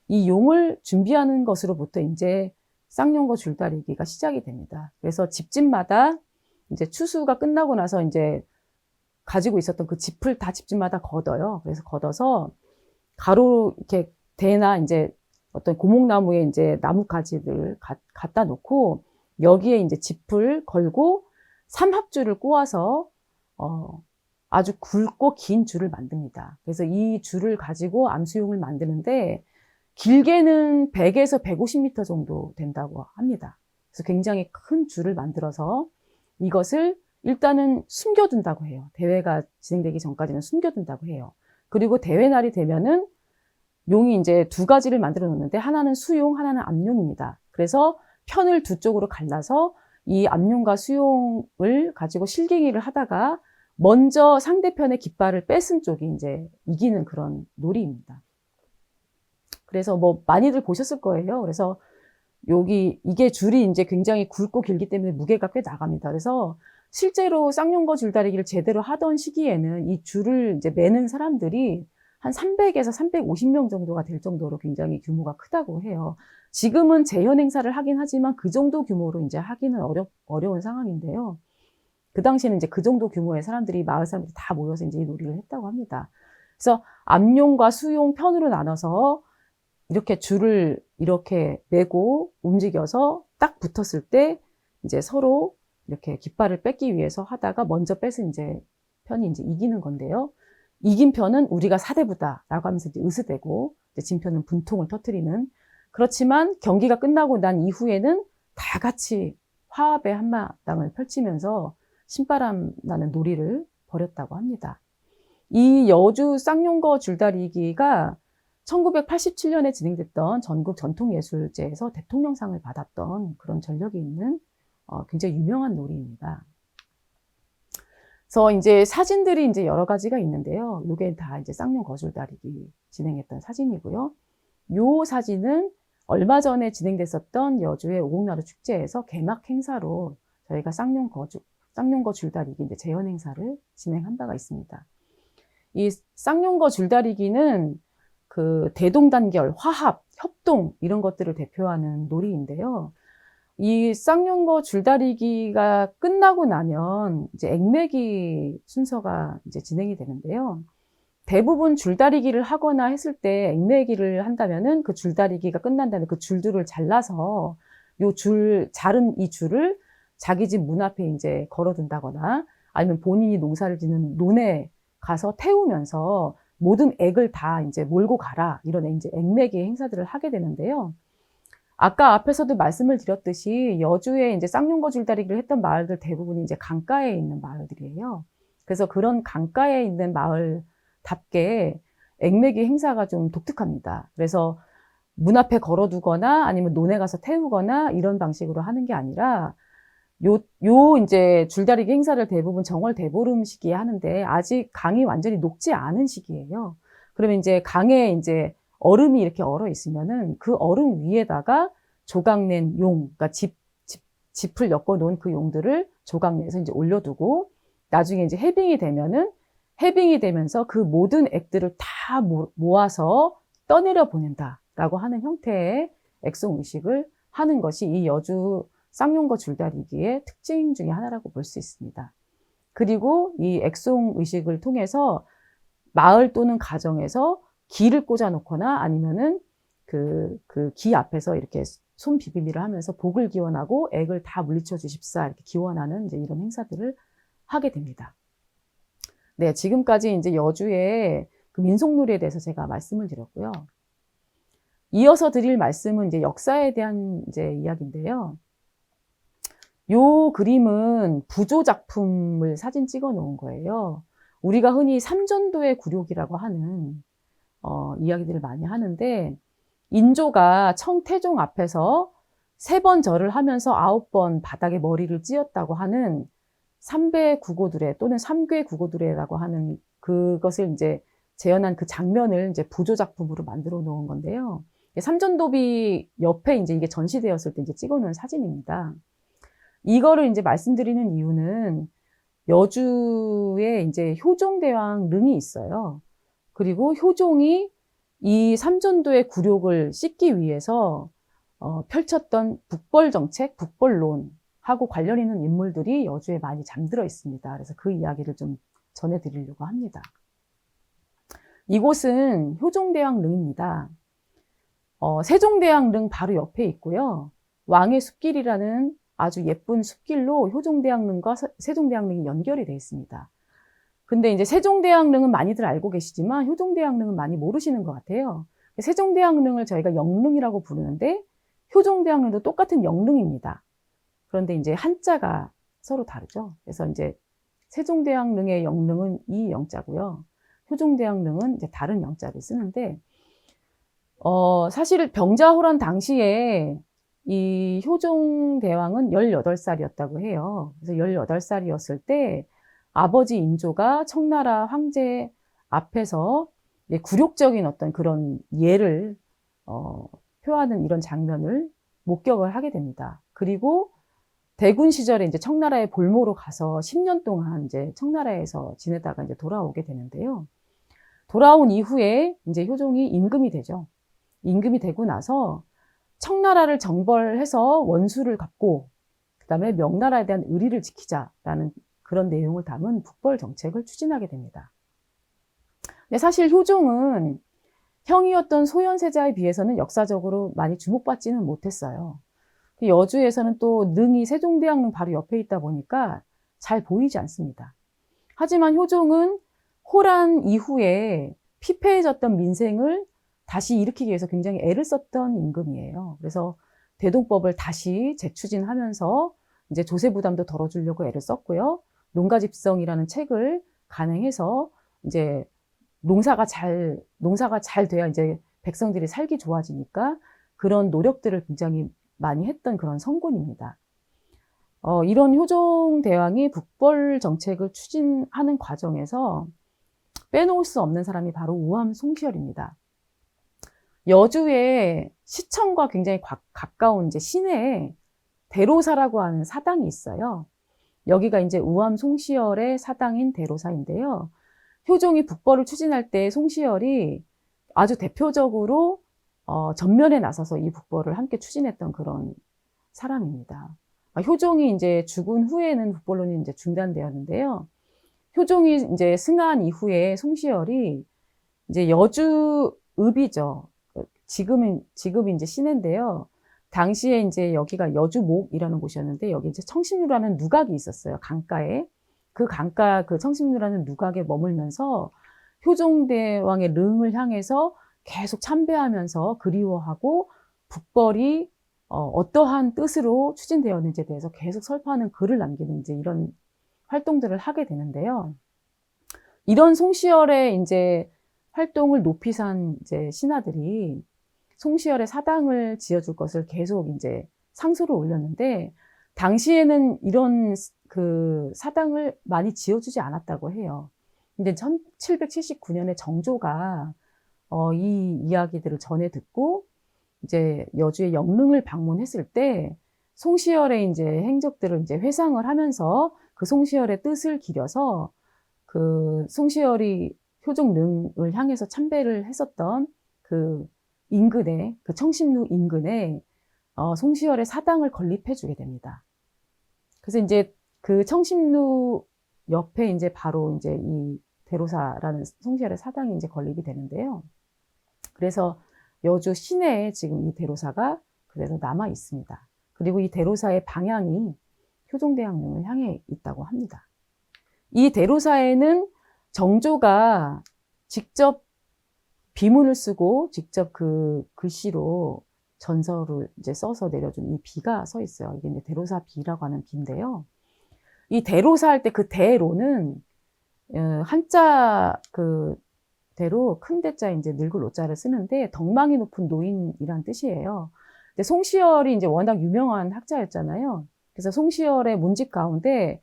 이 용을 준비하는 것으로부터 이제 쌍용거 줄다리기가 시작이 됩니다. 그래서 집집마다 이제 추수가 끝나고 나서 이제 가지고 있었던 그 짚을 다 집집마다 걷어요. 그래서 걷어서 가로 이렇게 대나 이제 어떤 고목나무에 이제 나뭇가지를 갖다 놓고 여기에 이제 짚을 걸고 삼합줄을 꼬아서 아주 굵고 긴 줄을 만듭니다. 그래서 이 줄을 가지고 암수용을 만드는데 길게는 100에서 150m 정도 된다고 합니다. 그래서 굉장히 큰 줄을 만들어서 이것을 일단은 숨겨둔다고 해요. 대회가 진행되기 전까지는 숨겨둔다고 해요. 그리고 대회 날이 되면은 용이 이제 두 가지를 만들어 놓는데 하나는 수용, 하나는 암용입니다. 그래서 편을 두 쪽으로 갈라서 이 암용과 수용을 가지고 실갱이를 하다가 먼저 상대편의 깃발을 뺏은 쪽이 이제 이기는 그런 놀이입니다. 그래서 뭐 많이들 보셨을 거예요. 그래서 이게 줄이 이제 굉장히 굵고 길기 때문에 무게가 꽤 나갑니다. 그래서 실제로 쌍용거 줄다리기를 제대로 하던 시기에는 이 줄을 이제 매는 사람들이 한 300에서 350명 정도가 될 정도로 굉장히 규모가 크다고 해요. 지금은 재현 행사를 하긴 하지만 그 정도 규모로 이제 하기는 어려운 상황인데요. 그 당시에는 이제 그 정도 규모의 사람들이 마을 사람들이 다 모여서 이제 이 놀이를 했다고 합니다. 그래서 암용과 수용 편으로 나눠서 이렇게 줄을 이렇게 매고 움직여서 딱 붙었을 때 이제 서로 이렇게 깃발을 뺏기 위해서 하다가 먼저 뺏은 이제 편이 이제 이기는 건데요. 이긴 편은 우리가 사대부다라고 하면서 이제 으스대고 이제 진 편은 분통을 터뜨리는. 그렇지만 경기가 끝나고 난 이후에는 다 같이 화합의 한마당을 펼치면서 신바람 나는 놀이를 벌였다고 합니다. 이 여주 쌍용거 줄다리기가 1987년에 진행됐던 전국 전통예술제에서 대통령상을 받았던 그런 전력이 있는 굉장히 유명한 놀이입니다. 그래서 이제 사진들이 이제 여러 가지가 있는데요. 이게 다 이제 쌍용 거줄다리기 진행했던 사진이고요. 요 사진은 얼마 전에 진행됐었던 여주의 오곡나루 축제에서 개막 행사로 저희가 쌍용거 줄다리기 이제 재현 행사를 진행한 바가 있습니다. 이 쌍용거 줄다리기는 그 대동단결, 화합, 협동 이런 것들을 대표하는 놀이인데요. 이 쌍용거 줄다리기가 끝나고 나면 이제 액매기 순서가 이제 진행이 되는데요. 대부분 줄다리기를 하거나 했을 때 액매기를 한다면은 그 줄다리기가 끝난 다음에 그 줄들을 잘라서 자른 이 줄을 자기 집 문 앞에 이제 걸어둔다거나 아니면 본인이 농사를 짓는 논에 가서 태우면서 모든 액을 다 이제 몰고 가라 이런 이제 액매기 행사들을 하게 되는데요. 아까 앞에서도 말씀을 드렸듯이 여주에 이제 쌍용거 줄다리기를 했던 마을들 대부분이 이제 강가에 있는 마을들이에요. 그래서 그런 강가에 있는 마을답게 액매기 행사가 좀 독특합니다. 그래서 문 앞에 걸어두거나 아니면 논에 가서 태우거나 이런 방식으로 하는 게 아니라 이제 줄다리기 행사를 대부분 정월 대보름 시기에 하는데 아직 강이 완전히 녹지 않은 시기예요. 그러면 이제 강에 이제 얼음이 이렇게 얼어 있으면은 그 얼음 위에다가 조각낸 용, 그러니까 짚을 엮어 놓은 그 용들을 조각내서 이제 올려두고 나중에 이제 해빙이 되면서 그 모든 액들을 다 모아서 떠내려 보낸다라고 하는 형태의 액송 의식을 하는 것이 이 여주 쌍용거 줄다리기의 특징 중에 하나라고 볼 수 있습니다. 그리고 이 액송 의식을 통해서 마을 또는 가정에서 기를 꽂아 놓거나 아니면은 그 기 앞에서 이렇게 손 비비미를 하면서 복을 기원하고 액을 다 물리쳐 주십사 이렇게 기원하는 이제 이런 행사들을 하게 됩니다. 네, 지금까지 이제 여주의 그 민속놀이에 대해서 제가 말씀을 드렸고요. 이어서 드릴 말씀은 이제 역사에 대한 이제 이야기인데요. 요 그림은 부조 작품을 사진 찍어 놓은 거예요. 우리가 흔히 삼전도의 굴욕이라고 하는 이야기들을 많이 하는데, 인조가 청태종 앞에서 3번 절을 하면서 9번 바닥에 머리를 찧었다고 하는 삼배 구고두례 또는 삼괴 구고두례라고 하는 그것을 이제 재현한 그 장면을 이제 부조 작품으로 만들어 놓은 건데요. 삼전도비 옆에 이제 이게 전시되었을 때 이제 찍어 놓은 사진입니다. 이거를 이제 말씀드리는 이유는 여주에 이제 효종대왕 릉이 있어요. 그리고 효종이 이 삼전도의 굴욕을 씻기 위해서 펼쳤던 북벌정책, 북벌론하고 관련 있는 인물들이 여주에 많이 잠들어 있습니다. 그래서 그 이야기를 좀 전해드리려고 합니다. 이곳은 효종대왕 릉입니다. 세종대왕 릉 바로 옆에 있고요. 왕의 숲길이라는 아주 예쁜 숲길로 효종대왕 릉과 세종대왕 릉이 연결이 되어 있습니다. 근데 이제 세종대왕 릉은 많이들 알고 계시지만 효종대왕 릉은 많이 모르시는 것 같아요. 세종대왕 릉을 저희가 영릉이라고 부르는데 효종대왕 릉도 똑같은 영릉입니다. 그런데 이제 한자가 서로 다르죠. 그래서 이제 세종대왕 릉의 영릉은 이 영자고요. 효종대왕 릉은 이제 다른 영자를 쓰는데, 사실 병자호란 당시에 이 효종대왕은 18살이었다고 해요. 그래서 18살이었을 때 아버지 인조가 청나라 황제 앞에서 굴욕적인 어떤 그런 예를 표하는 이런 장면을 목격을 하게 됩니다. 그리고 대군 시절에 이제 청나라의 볼모로 가서 10년 동안 이제 청나라에서 지내다가 이제 돌아오게 되는데요. 돌아온 이후에 이제 효종이 임금이 되죠. 임금이 되고 나서 청나라를 정벌해서 원수를 갚고 그다음에 명나라에 대한 의리를 지키자라는 그런 내용을 담은 북벌 정책을 추진하게 됩니다. 근데 사실 효종은 형이었던 소현세자에 비해서는 역사적으로 많이 주목받지는 못했어요. 여주에서는 또 능이 세종대왕릉 바로 옆에 있다 보니까 잘 보이지 않습니다. 하지만 효종은 호란 이후에 피폐해졌던 민생을 다시 일으키기 위해서 굉장히 애를 썼던 임금이에요. 그래서 대동법을 다시 재추진하면서 이제 조세 부담도 덜어주려고 애를 썼고요. 농가집성이라는 책을 간행해서 이제 농사가 잘 돼야 이제 백성들이 살기 좋아지니까 그런 노력들을 굉장히 많이 했던 그런 성군입니다. 이런 효종대왕이 북벌 정책을 추진하는 과정에서 빼놓을 수 없는 사람이 바로 우암 송시열입니다. 여주에 시청과 굉장히 가까운 이제 시내에 대로사라고 하는 사당이 있어요. 여기가 이제 우암 송시열의 사당인 대로사인데요. 효종이 북벌을 추진할 때 송시열이 아주 대표적으로 전면에 나서서 이 북벌을 함께 추진했던 그런 사람입니다. 효종이 이제 죽은 후에는 북벌론이 이제 중단되었는데요. 효종이 이제 승한 이후에 송시열이 이제 여주 읍이죠. 지금이 이제 시내인데요. 당시에 이제 여기가 여주목이라는 곳이었는데 여기 이제 청심루라는 누각이 있었어요. 강가에. 그 강가 그 청심루라는 누각에 머물면서 효종대왕의 릉을 향해서 계속 참배하면서 그리워하고 북벌이 어떠한 뜻으로 추진되었는지에 대해서 계속 설파하는 글을 남기는 이제 이런 활동들을 하게 되는데요. 이런 송시열의 이제 활동을 높이 산 이제 신하들이 송시열의 사당을 지어줄 것을 계속 이제 상소를 올렸는데 당시에는 이런 그 사당을 많이 지어주지 않았다고 해요. 근데 1779년에 정조가 이 이야기들을 전해 듣고 이제 여주의 영릉을 방문했을 때 송시열의 이제 행적들을 이제 회상을 하면서 그 송시열의 뜻을 기려서 그 송시열이 효종릉을 향해서 참배를 했었던 그 인근에 그 청심루 인근에 송시열의 사당을 건립해 주게 됩니다. 그래서 이제 그 청심루 옆에 이제 바로 이제 이 대로사라는 송시열의 사당이 이제 건립이 되는데요. 그래서 여주 시내에 지금 이 대로사가 그대로 남아 있습니다. 그리고 이 대로사의 방향이 효종대왕릉을 향해 있다고 합니다. 이 대로사에는 정조가 직접 비문을 쓰고 직접 그 글씨로 전서를 이제 써서 내려준 이 비가 서 있어요. 이게 이제 대로사 비라고 하는 비인데요. 이 대로사 할 때 그 대로는 한자 그 대로 큰 대자에 이제 늙을 노자를 쓰는데 덕망이 높은 노인이란 뜻이에요. 근데 송시열이 이제 워낙 유명한 학자였잖아요. 그래서 송시열의 문집 가운데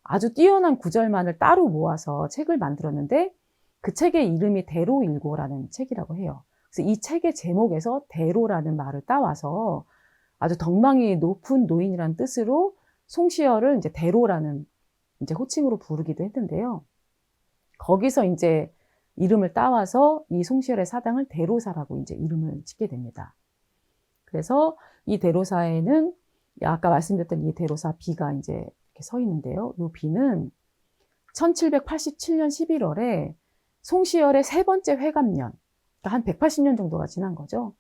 아주 뛰어난 구절만을 따로 모아서 책을 만들었는데 그 책의 이름이 대로일고라는 책이라고 해요. 그래서 이 책의 제목에서 대로라는 말을 따와서 아주 덕망이 높은 노인이라는 뜻으로 송시열을 이제 대로라는 이제 호칭으로 부르기도 했는데요. 거기서 이제 이름을 따와서 이 송시열의 사당을 대로사라고 이제 이름을 짓게 됩니다. 그래서 이 대로사에는 아까 말씀드렸던 이 대로사 비가 이제 이렇게 서 있는데요. 이 비는 1787년 11월에 송시열의 세 번째 회갑년, 그러니까 한 180년 정도가 지난 거죠.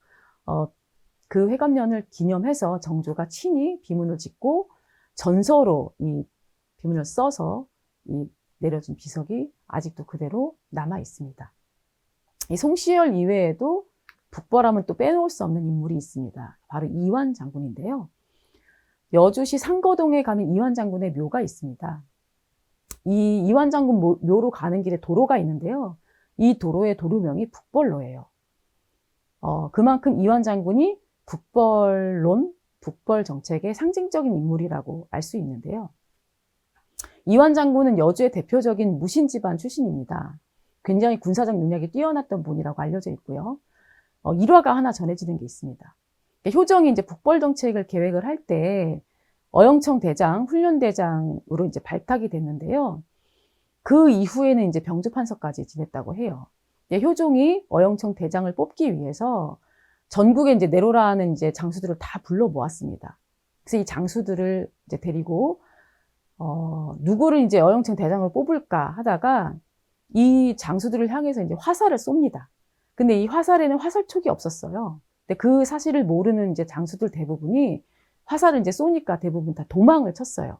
그 회갑년을 기념해서 정조가 친히 비문을 짓고 전서로 이 비문을 써서 이 내려준 비석이 아직도 그대로 남아 있습니다. 이 송시열 이외에도 북벌하면 또 빼놓을 수 없는 인물이 있습니다. 바로 이완 장군인데요. 여주시 상거동에 가면 이완 장군의 묘가 있습니다. 이 이완 장군 묘로 가는 길에 도로가 있는데요. 이 도로의 도로명이 북벌로예요. 그만큼 이완 장군이 북벌론, 북벌 정책의 상징적인 인물이라고 알 수 있는데요. 이완 장군은 여주의 대표적인 무신 집안 출신입니다. 굉장히 군사적 능력이 뛰어났던 분이라고 알려져 있고요. 일화가 하나 전해지는 게 있습니다. 효정이 이제 북벌 정책을 계획을 할 때 어영청 대장, 훈련대장으로 이제 발탁이 됐는데요. 그 이후에는 이제 병조판서까지 지냈다고 해요. 효종이 어영청 대장을 뽑기 위해서 전국에 이제 내로라는 이제 장수들을 다 불러 모았습니다. 그래서 이 장수들을 이제 데리고 누구를 이제 어영청 대장을 뽑을까 하다가 이 장수들을 향해서 이제 화살을 쏩니다. 근데 이 화살에는 화살촉이 없었어요. 근데 그 사실을 모르는 이제 장수들 대부분이 화살을 이제 쏘니까 대부분 다 도망을 쳤어요.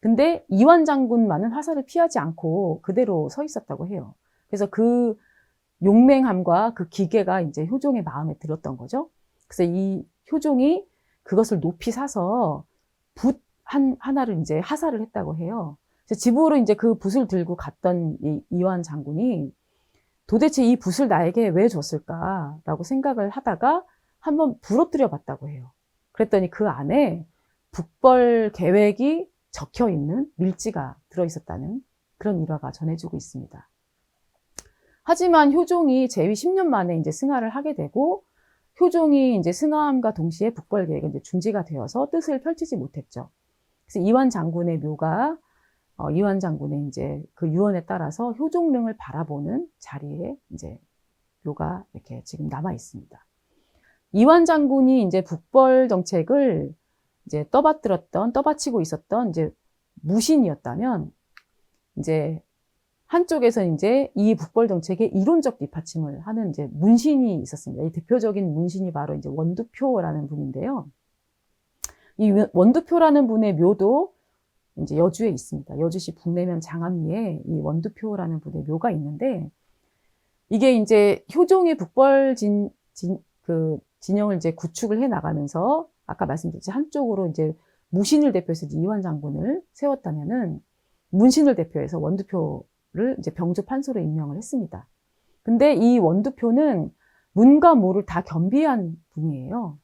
근데 이완 장군만은 화살을 피하지 않고 그대로 서 있었다고 해요. 그래서 그 용맹함과 그 기계가 이제 효종의 마음에 들었던 거죠. 그래서 이 효종이 그것을 높이 사서 붓 하나를 이제 하사를 했다고 해요. 그래서 집으로 이제 그 붓을 들고 갔던 이 이완 장군이 도대체 이 붓을 나에게 왜 줬을까라고 생각을 하다가 한번 부러뜨려 봤다고 해요. 그랬더니 그 안에 북벌 계획이 적혀 있는 밀지가 들어 있었다는 그런 일화가 전해지고 있습니다. 하지만 효종이 재위 10년 만에 이제 승하를 하게 되고 효종이 이제 승하함과 동시에 북벌 계획은 이제 중지가 되어서 뜻을 펼치지 못했죠. 그래서 이완 장군의 묘가 이완 장군의 이제 그 유언에 따라서 효종릉을 바라보는 자리에 이제 묘가 이렇게 지금 남아 있습니다. 이완 장군이 이제 북벌 정책을 이제 떠받치고 있었던 이제 무신이었다면 이제 한쪽에서 이제 이 북벌 정책의 이론적 뒷받침을 하는 이제 문신이 있었습니다. 이 대표적인 문신이 바로 이제 원두표라는 분인데요. 이 원두표라는 분의 묘도 이제 여주에 있습니다. 여주시 북내면 장암리에 이 원두표라는 분의 묘가 있는데 이게 이제 효종의 북벌 진영을 이제 구축을 해 나가면서 아까 말씀드렸듯이 한쪽으로 이제 무신을 대표해서 이완 장군을 세웠다면은 문신을 대표해서 원두표를 이제 병조 판서로 임명을 했습니다. 근데 이 원두표는 문과 무를 다 겸비한 분이에요.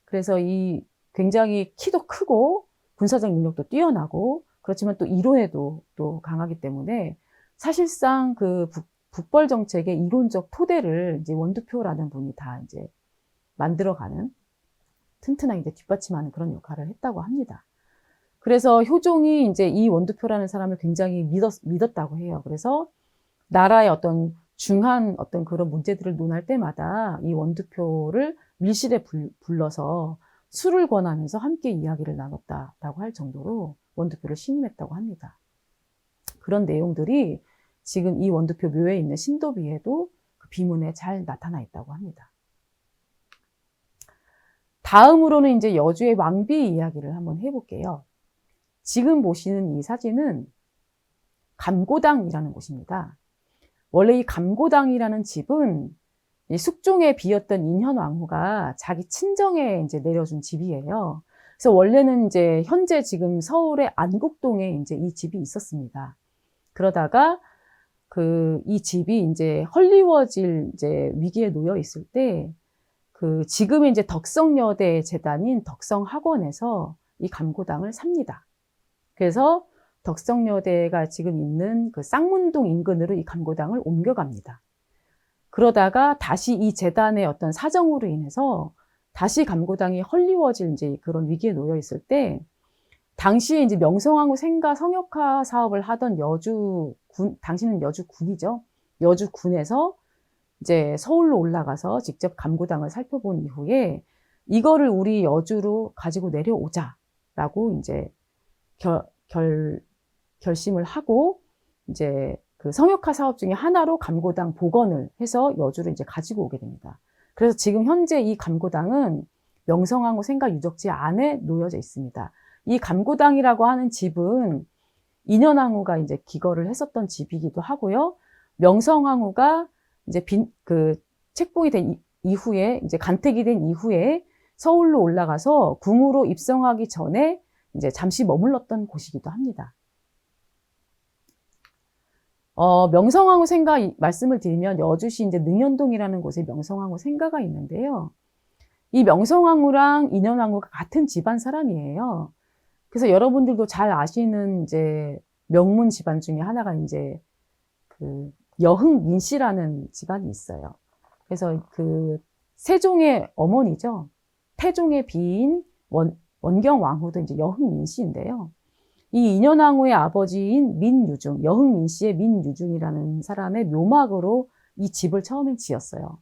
그래서 이 굉장히 키도 크고 군사적 능력도 뛰어나고 그렇지만 또 이론에도 또 강하기 때문에 사실상 그 북벌 정책의 이론적 토대를 이제 원두표라는 분이 다 이제 만들어가는 튼튼하게 이제 뒷받침하는 그런 역할을 했다고 합니다. 그래서 효종이 이제 이 원두표라는 사람을 굉장히 믿었다고 해요. 그래서 나라의 어떤 중한 어떤 그런 문제들을 논할 때마다 이 원두표를 밀실에 불러서 술을 권하면서 함께 이야기를 나눴다라고 할 정도로 원두표를 신임했다고 합니다. 그런 내용들이 지금 이 원두표 묘에 있는 신도비에도 그 비문에 잘 나타나 있다고 합니다. 다음으로는 이제 여주의 왕비 이야기를 한번 해볼게요. 지금 보시는 이 사진은 감고당이라는 곳입니다. 원래 이 감고당이라는 집은 이 숙종에 비었던 인현왕후가 자기 친정에 이제 내려준 집이에요. 그래서 원래는 이제 현재 지금 서울의 안국동에 이제 이 집이 있었습니다. 그러다가 이 집이 이제 헐리워질 이제 위기에 놓여 있을 때 지금의 이제 덕성여대 재단인 덕성학원에서 이 감고당을 삽니다. 그래서 덕성여대가 지금 있는 그 쌍문동 인근으로 이 감고당을 옮겨갑니다. 그러다가 다시 이 재단의 어떤 사정으로 인해서 다시 감고당이 헐리워질 이제 그런 위기에 놓여 있을 때, 당시에 이제 명성황후 생가 성역화 사업을 하던 여주군, 당시는 여주군이죠. 여주군에서 이제 서울로 올라가서 직접 감고당을 살펴본 이후에 이거를 우리 여주로 가지고 내려오자라고 이제 결심을 하고 이제 그 성역화 사업 중에 하나로 감고당 복원을 해서 여주를 이제 가지고 오게 됩니다. 그래서 지금 현재 이 감고당은 명성황후 생가 유적지 안에 놓여져 있습니다. 이 감고당이라고 하는 집은 인현왕후가 이제 기거를 했었던 집이기도 하고요. 명성황후가 이제 책봉이 된 이후에, 이제 간택이 된 이후에 서울로 올라가서 궁으로 입성하기 전에 이제 잠시 머물렀던 곳이기도 합니다. 명성황후 생가 말씀을 드리면 여주시 이제 능현동이라는 곳에 명성황후 생가가 있는데요. 이 명성황후랑 인현왕후가 같은 집안 사람이에요. 그래서 여러분들도 잘 아시는 이제 명문 집안 중에 하나가 이제 여흥민씨라는 집안이 있어요. 그래서 세종의 어머니죠. 태종의 비인 원경왕후도 이제 여흥민씨인데요. 이 인현왕후의 아버지인 민유중, 여흥민씨의 민유중이라는 사람의 묘막으로 이 집을 처음에 지었어요.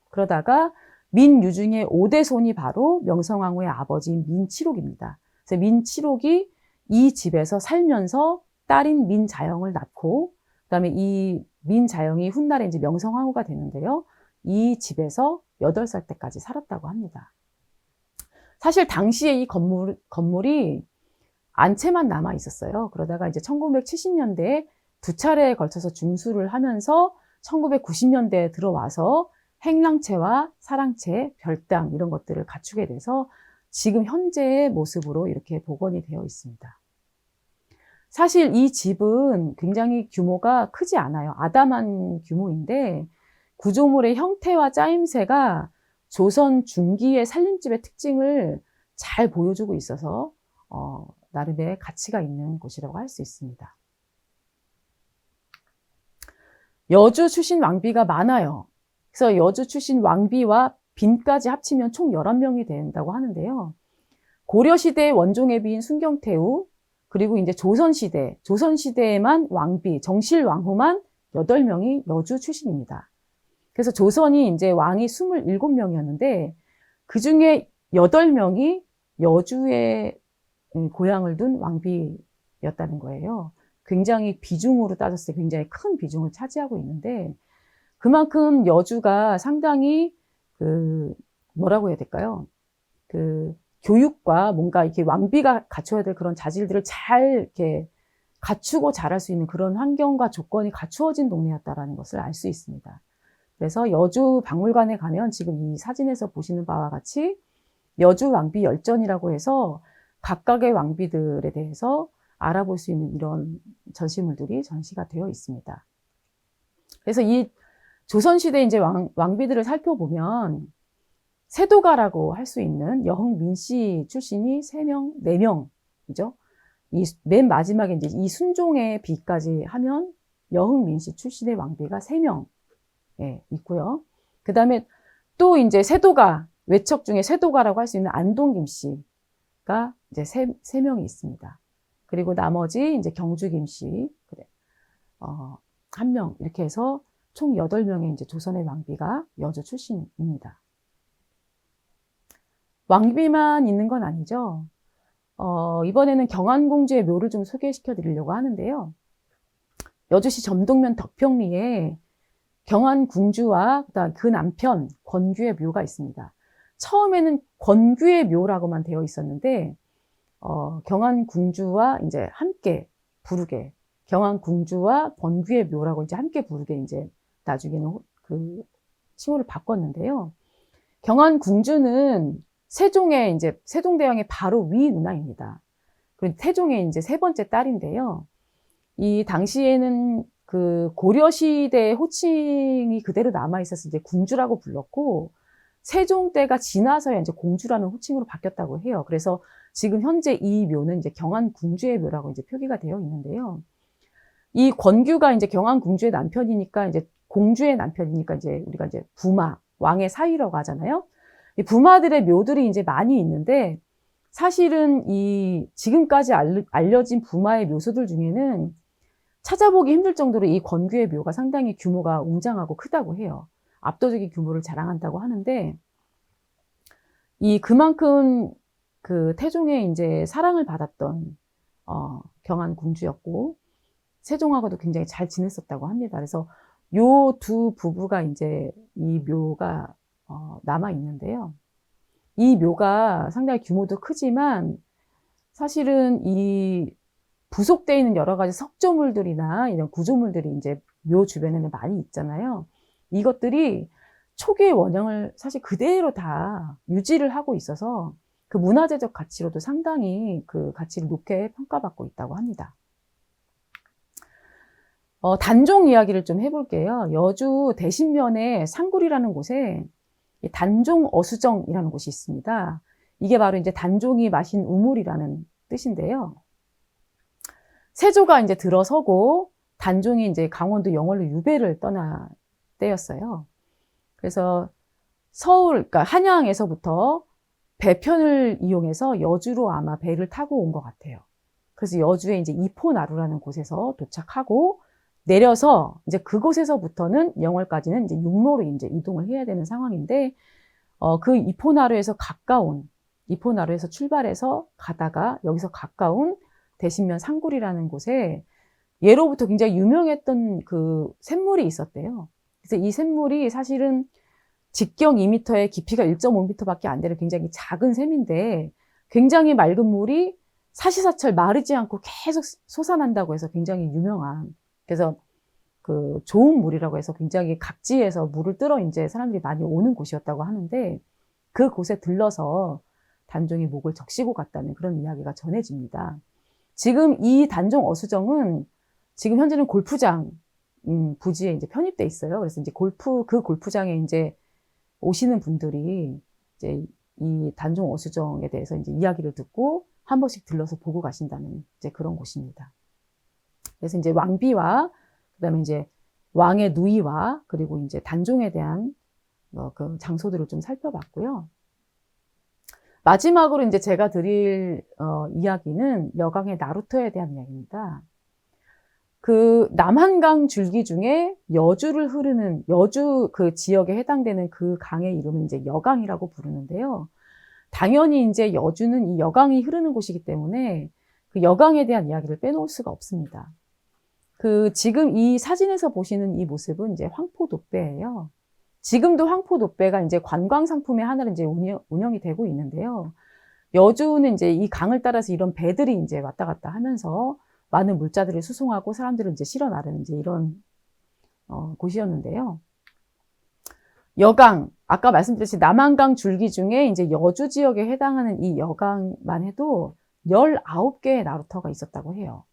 그러다가 민유중의 5대 손이 바로 명성황후의 아버지인 민치록입니다. 그래서 민치록이 이 집에서 살면서 딸인 민자영을 낳고, 그다음에 이 민자영이 훗날에 이제 명성황후가 되는데요. 이 집에서 8살 때까지 살았다고 합니다. 사실 당시에 이 건물이 안채만 남아 있었어요. 그러다가 이제 1970년대에 2차례에 걸쳐서 중수를 하면서 1990년대에 들어와서 행랑채와 사랑채, 별당 이런 것들을 갖추게 돼서 지금 현재의 모습으로 이렇게 복원이 되어 있습니다. 사실 이 집은 굉장히 규모가 크지 않아요. 아담한 규모인데 구조물의 형태와 짜임새가 조선 중기의 살림집의 특징을 잘 보여주고 있어서 나름의 가치가 있는 곳이라고 할 수 있습니다. 여주 출신 왕비가 많아요. 그래서 여주 출신 왕비와 빈까지 합치면 총 11명이 된다고 하는데요. 고려시대의 원종의 비인 순경태후, 그리고 이제 조선시대에만 왕비, 정실왕후만 8명이 여주 출신입니다. 그래서 조선이 이제 왕이 27명이었는데, 그 중에 8명이 여주에 고향을 둔 왕비였다는 거예요. 굉장히 비중으로 따졌을 때 굉장히 큰 비중을 차지하고 있는데, 그만큼 여주가 상당히 뭐라고 해야 될까요? 교육과 뭔가 이렇게 왕비가 갖춰야 될 그런 자질들을 잘 이렇게 갖추고 자랄 수 있는 그런 환경과 조건이 갖추어진 동네였다라는 것을 알 수 있습니다. 그래서 여주 박물관에 가면 지금 이 사진에서 보시는 바와 같이 여주 왕비 열전이라고 해서 각각의 왕비들에 대해서 알아볼 수 있는 이런 전시물들이 전시가 되어 있습니다. 그래서 이 조선시대 이제 왕비들을 살펴보면 세도가라고 할 수 있는 여흥민씨 출신이 3명, 4명이죠. 이 맨 마지막에 이제 이 순종의 비까지 하면 여흥민씨 출신의 왕비가 3명 있고요. 그 다음에 또 이제 세도가, 외척 중에 세도가라고 할 수 있는 안동김씨가 이제 3명이 있습니다. 그리고 나머지 이제 경주김씨, 1명, 이렇게 해서 총 8명의 이제 조선의 왕비가 여주 출신입니다. 왕비만 있는 건 아니죠. 이번에는 경안공주의 묘를 좀 소개시켜 드리려고 하는데요. 여주시 점동면 덕평리에 경안공주와 그 남편 권규의 묘가 있습니다. 처음에는 권규의 묘라고만 되어 있었는데, 경안궁주와 이제 함께 부르게, 경안궁주와 권규의 묘라고 이제 함께 부르게 이제 나중에는 그 칭호를 바꿨는데요. 경안궁주는 세종의 이제 세종대왕의 바로 위 누나입니다. 그리고 태종의 이제 세 번째 딸인데요. 이 당시에는 그 고려시대의 호칭이 그대로 남아있어서 이제 궁주라고 불렀고, 세종 때가 지나서야 이제 공주라는 호칭으로 바뀌었다고 해요. 그래서 지금 현재 이 묘는 이제 경안궁주의 묘라고 이제 표기가 되어 있는데요. 이 권규가 이제 경안궁주의 남편이니까 이제 공주의 남편이니까 이제 우리가 이제 부마, 왕의 사위라고 하잖아요. 이 부마들의 묘들이 이제 많이 있는데, 사실은 이 지금까지 알려진 부마의 묘소들 중에는 찾아보기 힘들 정도로 이 권규의 묘가 상당히 규모가 웅장하고 크다고 해요. 압도적인 규모를 자랑한다고 하는데, 이 그만큼 그 태종의 이제 사랑을 받았던 경안궁주였고, 세종하고도 굉장히 잘 지냈었다고 합니다. 그래서 요 두 부부가 이제 이 묘가 남아 있는데요. 이 묘가 상당히 규모도 크지만 사실은 이 부속되어 있는 여러 가지 석조물들이나 이런 구조물들이 이제 묘 주변에는 많이 있잖아요. 이것들이 초기의 원형을 사실 그대로 다 유지를 하고 있어서 그 문화재적 가치로도 상당히 그 가치를 높게 평가받고 있다고 합니다. 단종 이야기를 좀 해볼게요. 여주 대신면에 상굴이라는 곳에 단종 어수정이라는 곳이 있습니다. 이게 바로 이제 단종이 마신 우물이라는 뜻인데요. 세조가 이제 들어서고 단종이 이제 강원도 영월로 유배를 떠날 때였어요. 그래서 서울, 그러니까 한양에서부터 배편을 이용해서 여주로 아마 배를 타고 온 것 같아요. 그래서 여주에 이제 이포나루라는 곳에서 도착하고 내려서 이제 그곳에서부터는 영월까지는 이제 육로로 이제 이동을 해야 되는 상황인데, 그 이포나루에서 출발해서 가다가 여기서 가까운 대신면 상굴이라는 곳에 예로부터 굉장히 유명했던 그 샘물이 있었대요. 그래서 이 샘물이 사실은 직경 2m에 깊이가 1.5m밖에 안 되는 굉장히 작은 샘인데, 굉장히 맑은 물이 사시사철 마르지 않고 계속 솟아난다고 해서 굉장히 유명한, 그래서 그 좋은 물이라고 해서 굉장히 각지에서 물을 뜨러 이제 사람들이 많이 오는 곳이었다고 하는데, 그 곳에 들러서 단종이 목을 적시고 갔다는 그런 이야기가 전해집니다. 지금 이 단종 어수정은 지금 현재는 골프장 부지에 이제 편입돼 있어요. 그래서 이제 그 골프장에 이제 오시는 분들이 이제 이 단종 어수정에 대해서 이제 이야기를 듣고 한 번씩 들러서 보고 가신다는 이제 그런 곳입니다. 그래서 이제 왕비와 그다음에 이제 왕의 누이와 그리고 이제 단종에 대한 그 장소들을 좀 살펴봤고요. 마지막으로 이제 제가 드릴 이야기는 여강의 나루터에 대한 이야기입니다. 그 남한강 줄기 중에 여주를 흐르는 여주 그 지역에 해당되는 그 강의 이름은 이제 여강이라고 부르는데요. 당연히 이제 여주는 이 여강이 흐르는 곳이기 때문에 그 여강에 대한 이야기를 빼놓을 수가 없습니다. 그 지금 이 사진에서 보시는 이 모습은 이제 황포도배예요. 지금도 황포도배가 이제 관광 상품의 하나로 이제 운영이 되고 있는데요. 여주는 이제 이 강을 따라서 이런 배들이 이제 왔다 갔다 하면서 많은 물자들을 수송하고 사람들을 이제 실어 나르는 이제 이런 곳이었는데요. 여강, 아까 말씀드렸듯이 남한강 줄기 중에 이제 여주 지역에 해당하는 이 여강만 해도 19개의 나루터가 있었다고 해요.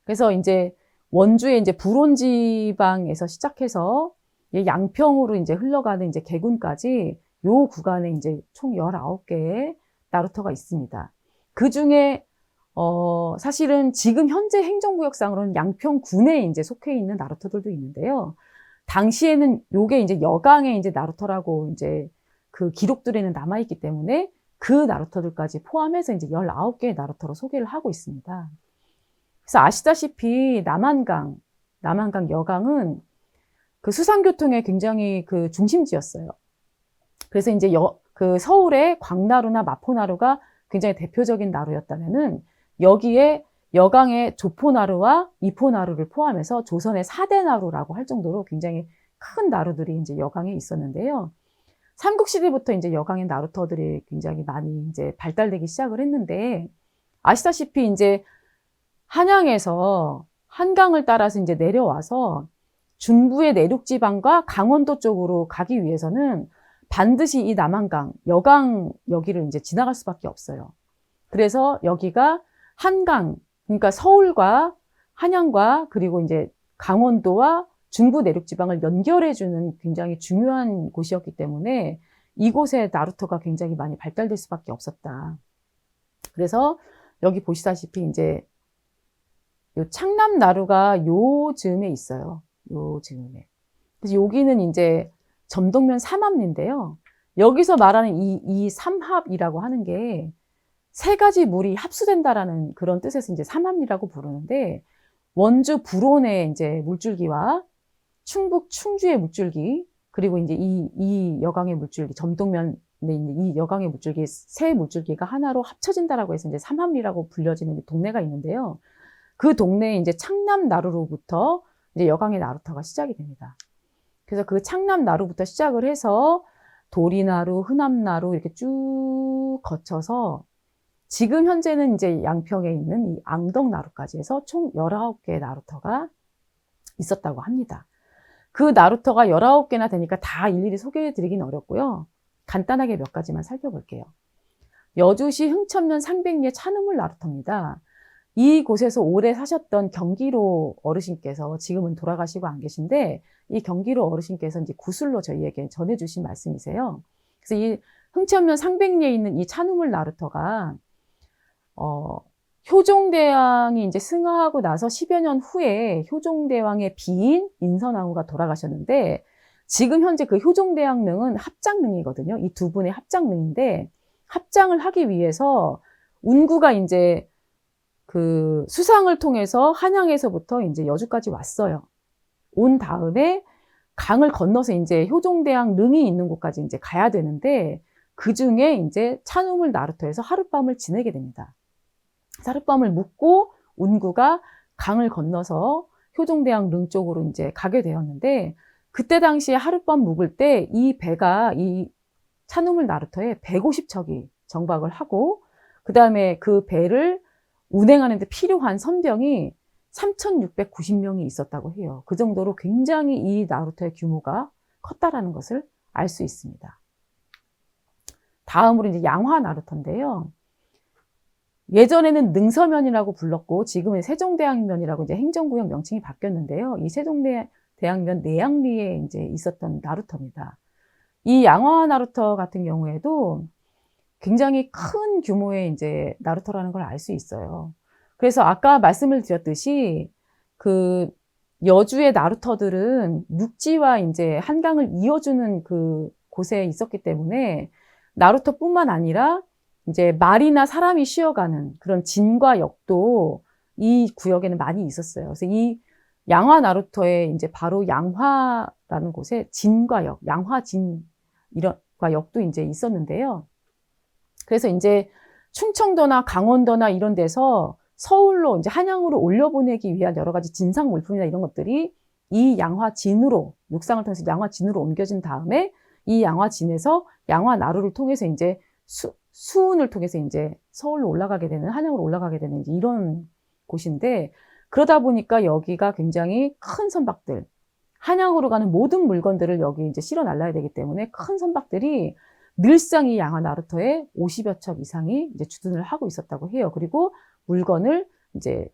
그래서 이제 원주의 이제 불온지방에서 시작해서 양평으로 이제 흘러가는 이제 개군까지 요 구간에 이제 총 19개의 나루터가 있습니다. 그 중에 사실은 지금 현재 행정구역상으로는 양평군에 이제 속해 있는 나루터들도 있는데요. 당시에는 요게 이제 여강의 이제 나루터라고 이제 그 기록들에는 남아있기 때문에 그 나루터들까지 포함해서 이제 19개의 나루터로 소개를 하고 있습니다. 그래서 아시다시피 남한강 여강은 그 수상교통의 굉장히 그 중심지였어요. 그래서 이제 그 서울의 광나루나 마포나루가 굉장히 대표적인 나루였다면은 여기에 여강의 조포나루와 이포나루를 포함해서 조선의 4대 나루라고 할 정도로 굉장히 큰 나루들이 이제 여강에 있었는데요. 삼국시대부터 이제 여강의 나루터들이 굉장히 많이 이제 발달되기 시작을 했는데, 아시다시피 이제 한양에서 한강을 따라서 이제 내려와서 중부의 내륙 지방과 강원도 쪽으로 가기 위해서는 반드시 이 남한강, 여강 여기를 이제 지나갈 수밖에 없어요. 그래서 여기가 한강, 그러니까 서울과 한양과 그리고 이제 강원도와 중부 내륙 지방을 연결해주는 굉장히 중요한 곳이었기 때문에 이곳에 나루터가 굉장히 많이 발달될 수밖에 없었다. 그래서 여기 보시다시피 이제 요 창남 나루가 요 즈음에 있어요. 요 즈음에. 그래서 여기는 이제 점동면 삼합리인데요. 여기서 말하는 이 삼합이라고 하는 게 세 가지 물이 합수된다라는 그런 뜻에서 이제 삼합리라고 부르는데, 원주 불온의 이제 물줄기와 충북 충주의 물줄기, 그리고 이제 이 여강의 물줄기, 점동면에 있는 이 여강의 물줄기, 세 물줄기가 하나로 합쳐진다라고 해서 이제 삼합리라고 불려지는 동네가 있는데요. 그 동네에 이제 창남 나루로부터 이제 여강의 나루터가 시작이 됩니다. 그래서 그 창남 나루부터 시작을 해서 도리나루, 흔암나루 이렇게 쭉 거쳐서 지금 현재는 이제 양평에 있는 이 앙덕나루까지 해서 총 19개의 나루터가 있었다고 합니다. 그 나루터가 19개나 되니까 다 일일이 소개해 드리긴 어렵고요. 간단하게 몇 가지만 살펴볼게요. 여주시 흥천면 상백리의 찬우물 나루터입니다. 이곳에서 오래 사셨던 경기로 어르신께서 지금은 돌아가시고 안 계신데, 이 경기로 어르신께서 이제 구술로 저희에게 전해주신 말씀이세요. 그래서 이 흥천면 상백리에 있는 이 찬우물 나루터가 효종대왕이 이제 승하하고 나서 10여 년 후에 효종대왕의 비인 인선왕후가 돌아가셨는데, 지금 현재 그 효종대왕릉은 합장릉이거든요. 이 두 분의 합장릉인데, 합장을 하기 위해서 운구가 이제 그 수상을 통해서 한양에서부터 이제 여주까지 왔어요. 온 다음에 강을 건너서 이제 효종대왕 릉이 있는 곳까지 이제 가야 되는데, 그 중에 이제 찬우물 나루터에서 하룻밤을 지내게 됩니다. 하룻밤을 묵고 운구가 강을 건너서 효종대왕 릉 쪽으로 이제 가게 되었는데, 그때 당시에 하룻밤 묵을 때 이 배가 이 찬우물 나루터에 150척이 정박을 하고, 그 다음에 그 배를 운행하는 데 필요한 선병이 3,690명이 있었다고 해요. 그 정도로 굉장히 이 나루터의 규모가 컸다라는 것을 알 수 있습니다. 다음으로 이제 양화 나루터인데요. 예전에는 능서면이라고 불렀고 지금은 세종대왕면이라고 이제 행정구역 명칭이 바뀌었는데요. 이 세종대왕면 내양리에 이제 있었던 나루터입니다. 이 양화 나루터 같은 경우에도 굉장히 큰 규모의 이제 나루터라는 걸 알 수 있어요. 그래서 아까 말씀을 드렸듯이 그 여주의 나루터들은 육지와 이제 한강을 이어주는 그 곳에 있었기 때문에 나루터뿐만 아니라 이제 말이나 사람이 쉬어가는 그런 진과 역도 이 구역에는 많이 있었어요. 그래서 이 양화 나루터에 이제 바로 양화라는 곳에 진과 역, 양화진 이런과 역도 이제 있었는데요. 그래서 이제 충청도나 강원도나 이런 데서 서울로 이제 한양으로 올려보내기 위한 여러 가지 진상 물품이나 이런 것들이 이 양화진으로, 육상을 통해서 양화진으로 옮겨진 다음에 이 양화진에서 양화나루를 통해서 이제 수운을 통해서 이제 서울로 올라가게 되는, 한양으로 올라가게 되는 이제 이런 곳인데, 그러다 보니까 여기가 굉장히 큰 선박들, 한양으로 가는 모든 물건들을 여기 이제 실어 날라야 되기 때문에 큰 선박들이 늘상 이 양화 나루터에 50여 척 이상이 이제 주둔을 하고 있었다고 해요. 그리고 물건을 이제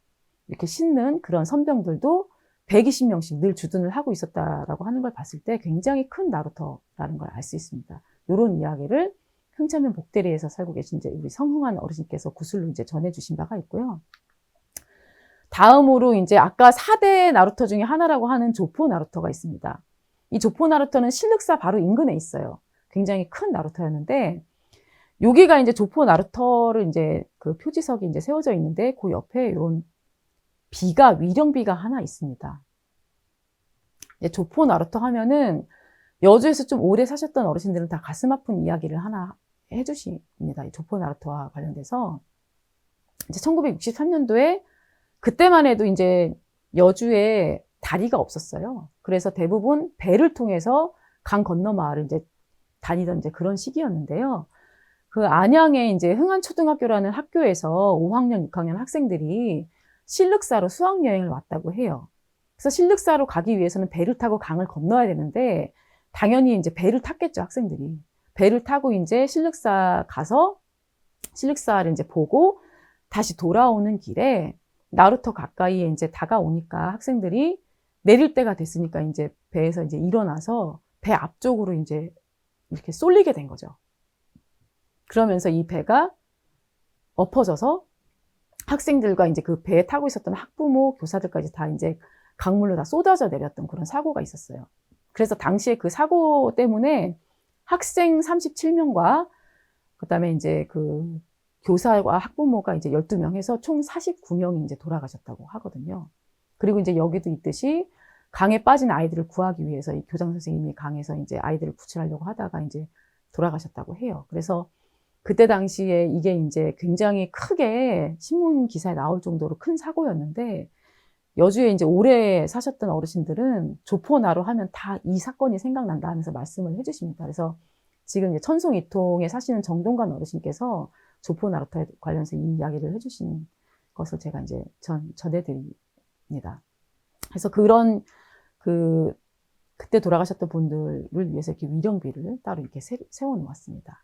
이렇게 싣는 그런 선병들도 120명씩 늘 주둔을 하고 있었다라고 하는 걸 봤을 때 굉장히 큰 나루터라는 걸 알 수 있습니다. 이런 이야기를 흥천면 복대리에서 살고 계신 이제 우리 성흥한 어르신께서 구술로 이제 전해주신 바가 있고요. 다음으로 이제 아까 4대 나루터 중에 하나라고 하는 조포 나루터가 있습니다. 이 조포 나루터는 신륵사 바로 인근에 있어요. 굉장히 큰 나루터였는데, 여기가 이제 조포 나루터를 이제 그 표지석이 이제 세워져 있는데, 그 옆에 이런 비가, 위령비가 하나 있습니다. 조포 나루터 하면은 여주에서 좀 오래 사셨던 어르신들은 다 가슴 아픈 이야기를 하나 해주십니다. 이 조포 나루터와 관련돼서. 이제 1963년도에 그때만 해도 이제 여주에 다리가 없었어요. 그래서 대부분 배를 통해서 강 건너 마을을 이제 다니던 이제 그런 시기였는데요. 그 안양에 이제 흥안초등학교라는 학교에서 5학년, 6학년 학생들이 실륵사로 수학여행을 왔다고 해요. 그래서 실륵사로 가기 위해서는 배를 타고 강을 건너야 되는데, 당연히 이제 배를 탔겠죠, 학생들이. 배를 타고 이제 실륵사 가서 실륵사를 이제 보고 다시 돌아오는 길에 나루터 가까이에 이제 다가오니까 학생들이 내릴 때가 됐으니까 이제 배에서 이제 일어나서 배 앞쪽으로 이제 이렇게 쏠리게 된 거죠. 그러면서 이 배가 엎어져서 학생들과 이제 그 배에 타고 있었던 학부모, 교사들까지 다 이제 강물로 다 쏟아져 내렸던 그런 사고가 있었어요. 그래서 당시에 그 사고 때문에 학생 37명과 그다음에 이제 그 교사와 학부모가 이제 12명 해서 총 49명이 이제 돌아가셨다고 하거든요. 그리고 이제 여기도 있듯이 강에 빠진 아이들을 구하기 위해서 이 교장 선생님이 강에서 이제 아이들을 구출하려고 하다가 이제 돌아가셨다고 해요. 그래서 그때 당시에 이게 이제 굉장히 크게 신문 기사에 나올 정도로 큰 사고였는데, 여주에 이제 오래 사셨던 어르신들은 조포나루 하면 다 이 사건이 생각난다 하면서 말씀을 해주십니다. 그래서 지금 이제 천송 이통에 사시는 정동관 어르신께서 조포나루터에 관련해서 이 이야기를 해주신 것을 제가 이제 전해드립니다. 그래서 그런 그때 돌아가셨던 분들을 위해서 이렇게 위령비를 따로 이렇게 세워놓았습니다.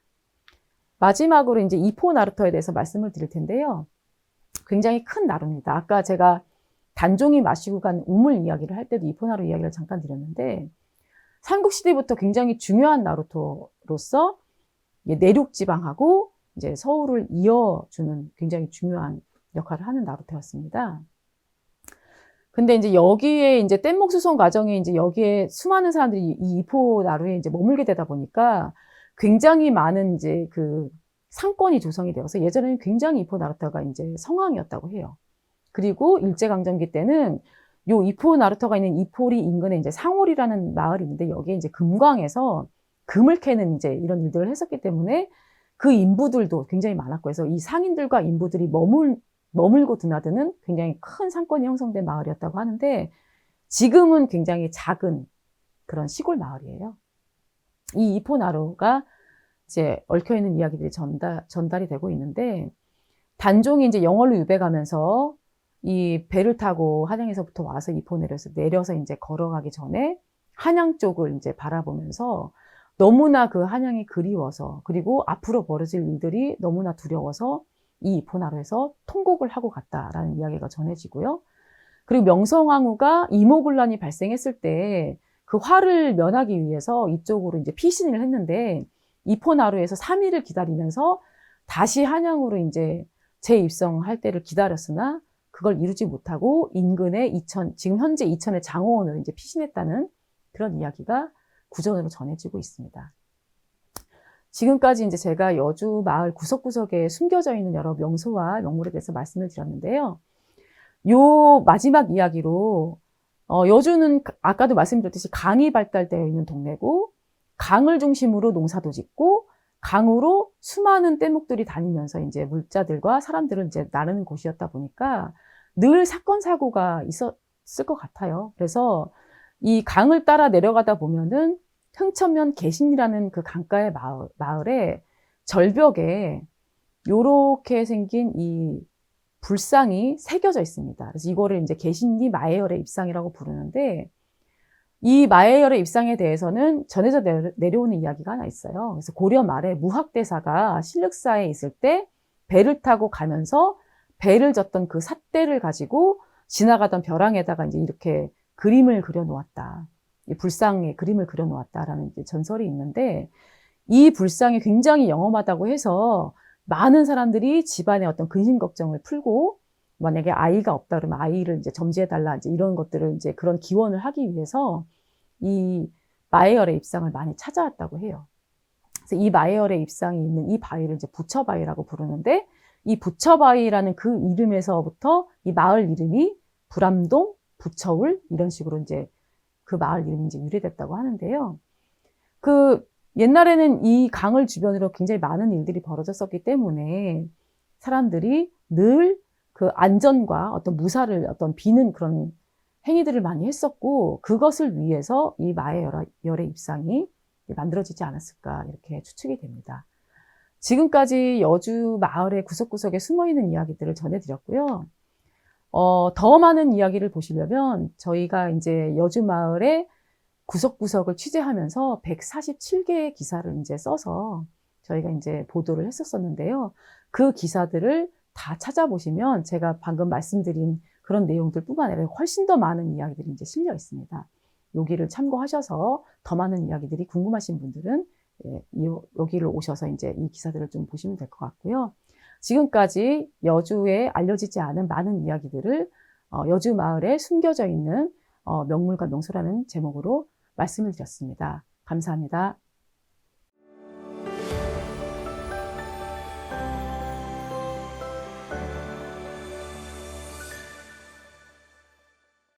마지막으로 이제 이포 나루터에 대해서 말씀을 드릴 텐데요. 굉장히 큰 나루입니다. 아까 제가 단종이 마시고 간 우물 이야기를 할 때도 이포 나루 이야기를 잠깐 드렸는데, 삼국시대부터 굉장히 중요한 나루터로서 내륙 지방하고 이제 서울을 이어주는 굉장히 중요한 역할을 하는 나루터였습니다. 근데 이제 여기에 이제 뗏목 수송 과정에 이제 여기에 수많은 사람들이 이 이포 나루에 이제 머물게 되다 보니까 굉장히 많은 이제 그 상권이 조성이 되어서 예전에는 굉장히 이포 나루터가 이제 성황이었다고 해요. 그리고 일제강점기 때는 요 이포 나루터가 있는 이포리 인근에 이제 상홀이라는 마을이 있는데, 여기에 이제 금광에서 금을 캐는 이제 이런 일들을 했었기 때문에 그 인부들도 굉장히 많았고 해서 이 상인들과 인부들이 머물고 드나드는 굉장히 큰 상권이 형성된 마을이었다고 하는데, 지금은 굉장히 작은 그런 시골 마을이에요. 이 이포나루가 이제 얽혀있는 이야기들이 전달이 되고 있는데, 단종이 이제 영월로 유배가면서 이 배를 타고 한양에서부터 와서 이포 내려서 이제 걸어가기 전에 한양 쪽을 이제 바라보면서 너무나 그 한양이 그리워서, 그리고 앞으로 벌어질 일들이 너무나 두려워서 이 이포나루에서 통곡을 하고 갔다라는 이야기가 전해지고요. 그리고 명성황후가 이모군란이 발생했을 때 그 화를 면하기 위해서 이쪽으로 이제 피신을 했는데, 이포나루에서 3일을 기다리면서 다시 한양으로 이제 재입성할 때를 기다렸으나 그걸 이루지 못하고 인근의 지금 현재 이천의 장호원으로 이제 피신했다는 그런 이야기가 구전으로 전해지고 있습니다. 지금까지 이제 제가 여주 마을 구석구석에 숨겨져 있는 여러 명소와 명물에 대해서 말씀을 드렸는데요. 요 마지막 이야기로 여주는 아까도 말씀드렸듯이 강이 발달되어 있는 동네고, 강을 중심으로 농사도 짓고 강으로 수많은 떼목들이 다니면서 이제 물자들과 사람들을 이제 나르는 곳이었다 보니까 늘 사건 사고가 있었을 것 같아요. 그래서 이 강을 따라 내려가다 보면은 흥천면 개신이라는 그 강가의 마을에 절벽에 요렇게 생긴 이 불상이 새겨져 있습니다. 그래서 이거를 이제 개신리 마해열의 입상이라고 부르는데, 이 마해열의 입상에 대해서는 전해져 내려오는 이야기가 하나 있어요. 그래서 고려 말에 무학대사가 실륵사에 있을 때 배를 타고 가면서 배를 졌던 그 삿대를 가지고 지나가던 벼랑에다가 이제 이렇게 그림을 그려 놓았다. 이 불상에 그림을 그려 놓았다라는 이제 전설이 있는데, 이 불상이 굉장히 영험하다고 해서 많은 사람들이 집안의 어떤 근심 걱정을 풀고, 만약에 아이가 없다 그러면 아이를 이제 점지해달라, 이제 이런 것들을 이제 그런 기원을 하기 위해서 이 마해열의 입상을 많이 찾아왔다고 해요. 그래서 이 마해열의 입상이 있는 이 바위를 이제 부처바위라고 부르는데, 이 부처바위라는 그 이름에서부터 이 마을 이름이 불암동, 부처울 이런 식으로 이제 그 마을 이름이 이제 유래됐다고 하는데요. 옛날에는 이 강을 주변으로 굉장히 많은 일들이 벌어졌었기 때문에 사람들이 늘 그 안전과 어떤 무사를 비는 그런 행위들을 많이 했었고, 그것을 위해서 이 마해열의 입상이 만들어지지 않았을까 이렇게 추측이 됩니다. 지금까지 여주 마을의 구석구석에 숨어있는 이야기들을 전해드렸고요. 더 많은 이야기를 보시려면 저희가 이제 여주 마을의 구석구석을 취재하면서 147개의 기사를 이제 써서 저희가 이제 보도를 했었었는데요. 그 기사들을 다 찾아보시면 제가 방금 말씀드린 그런 내용들 뿐만 아니라 훨씬 더 많은 이야기들이 이제 실려 있습니다. 여기를 참고하셔서 더 많은 이야기들이 궁금하신 분들은 여기를 오셔서 이제 이 기사들을 좀 보시면 될 것 같고요. 지금까지 여주에 알려지지 않은 많은 이야기들을 여주 마을에 숨겨져 있는 명물과 명소라는 제목으로 말씀을 드렸습니다. 감사합니다.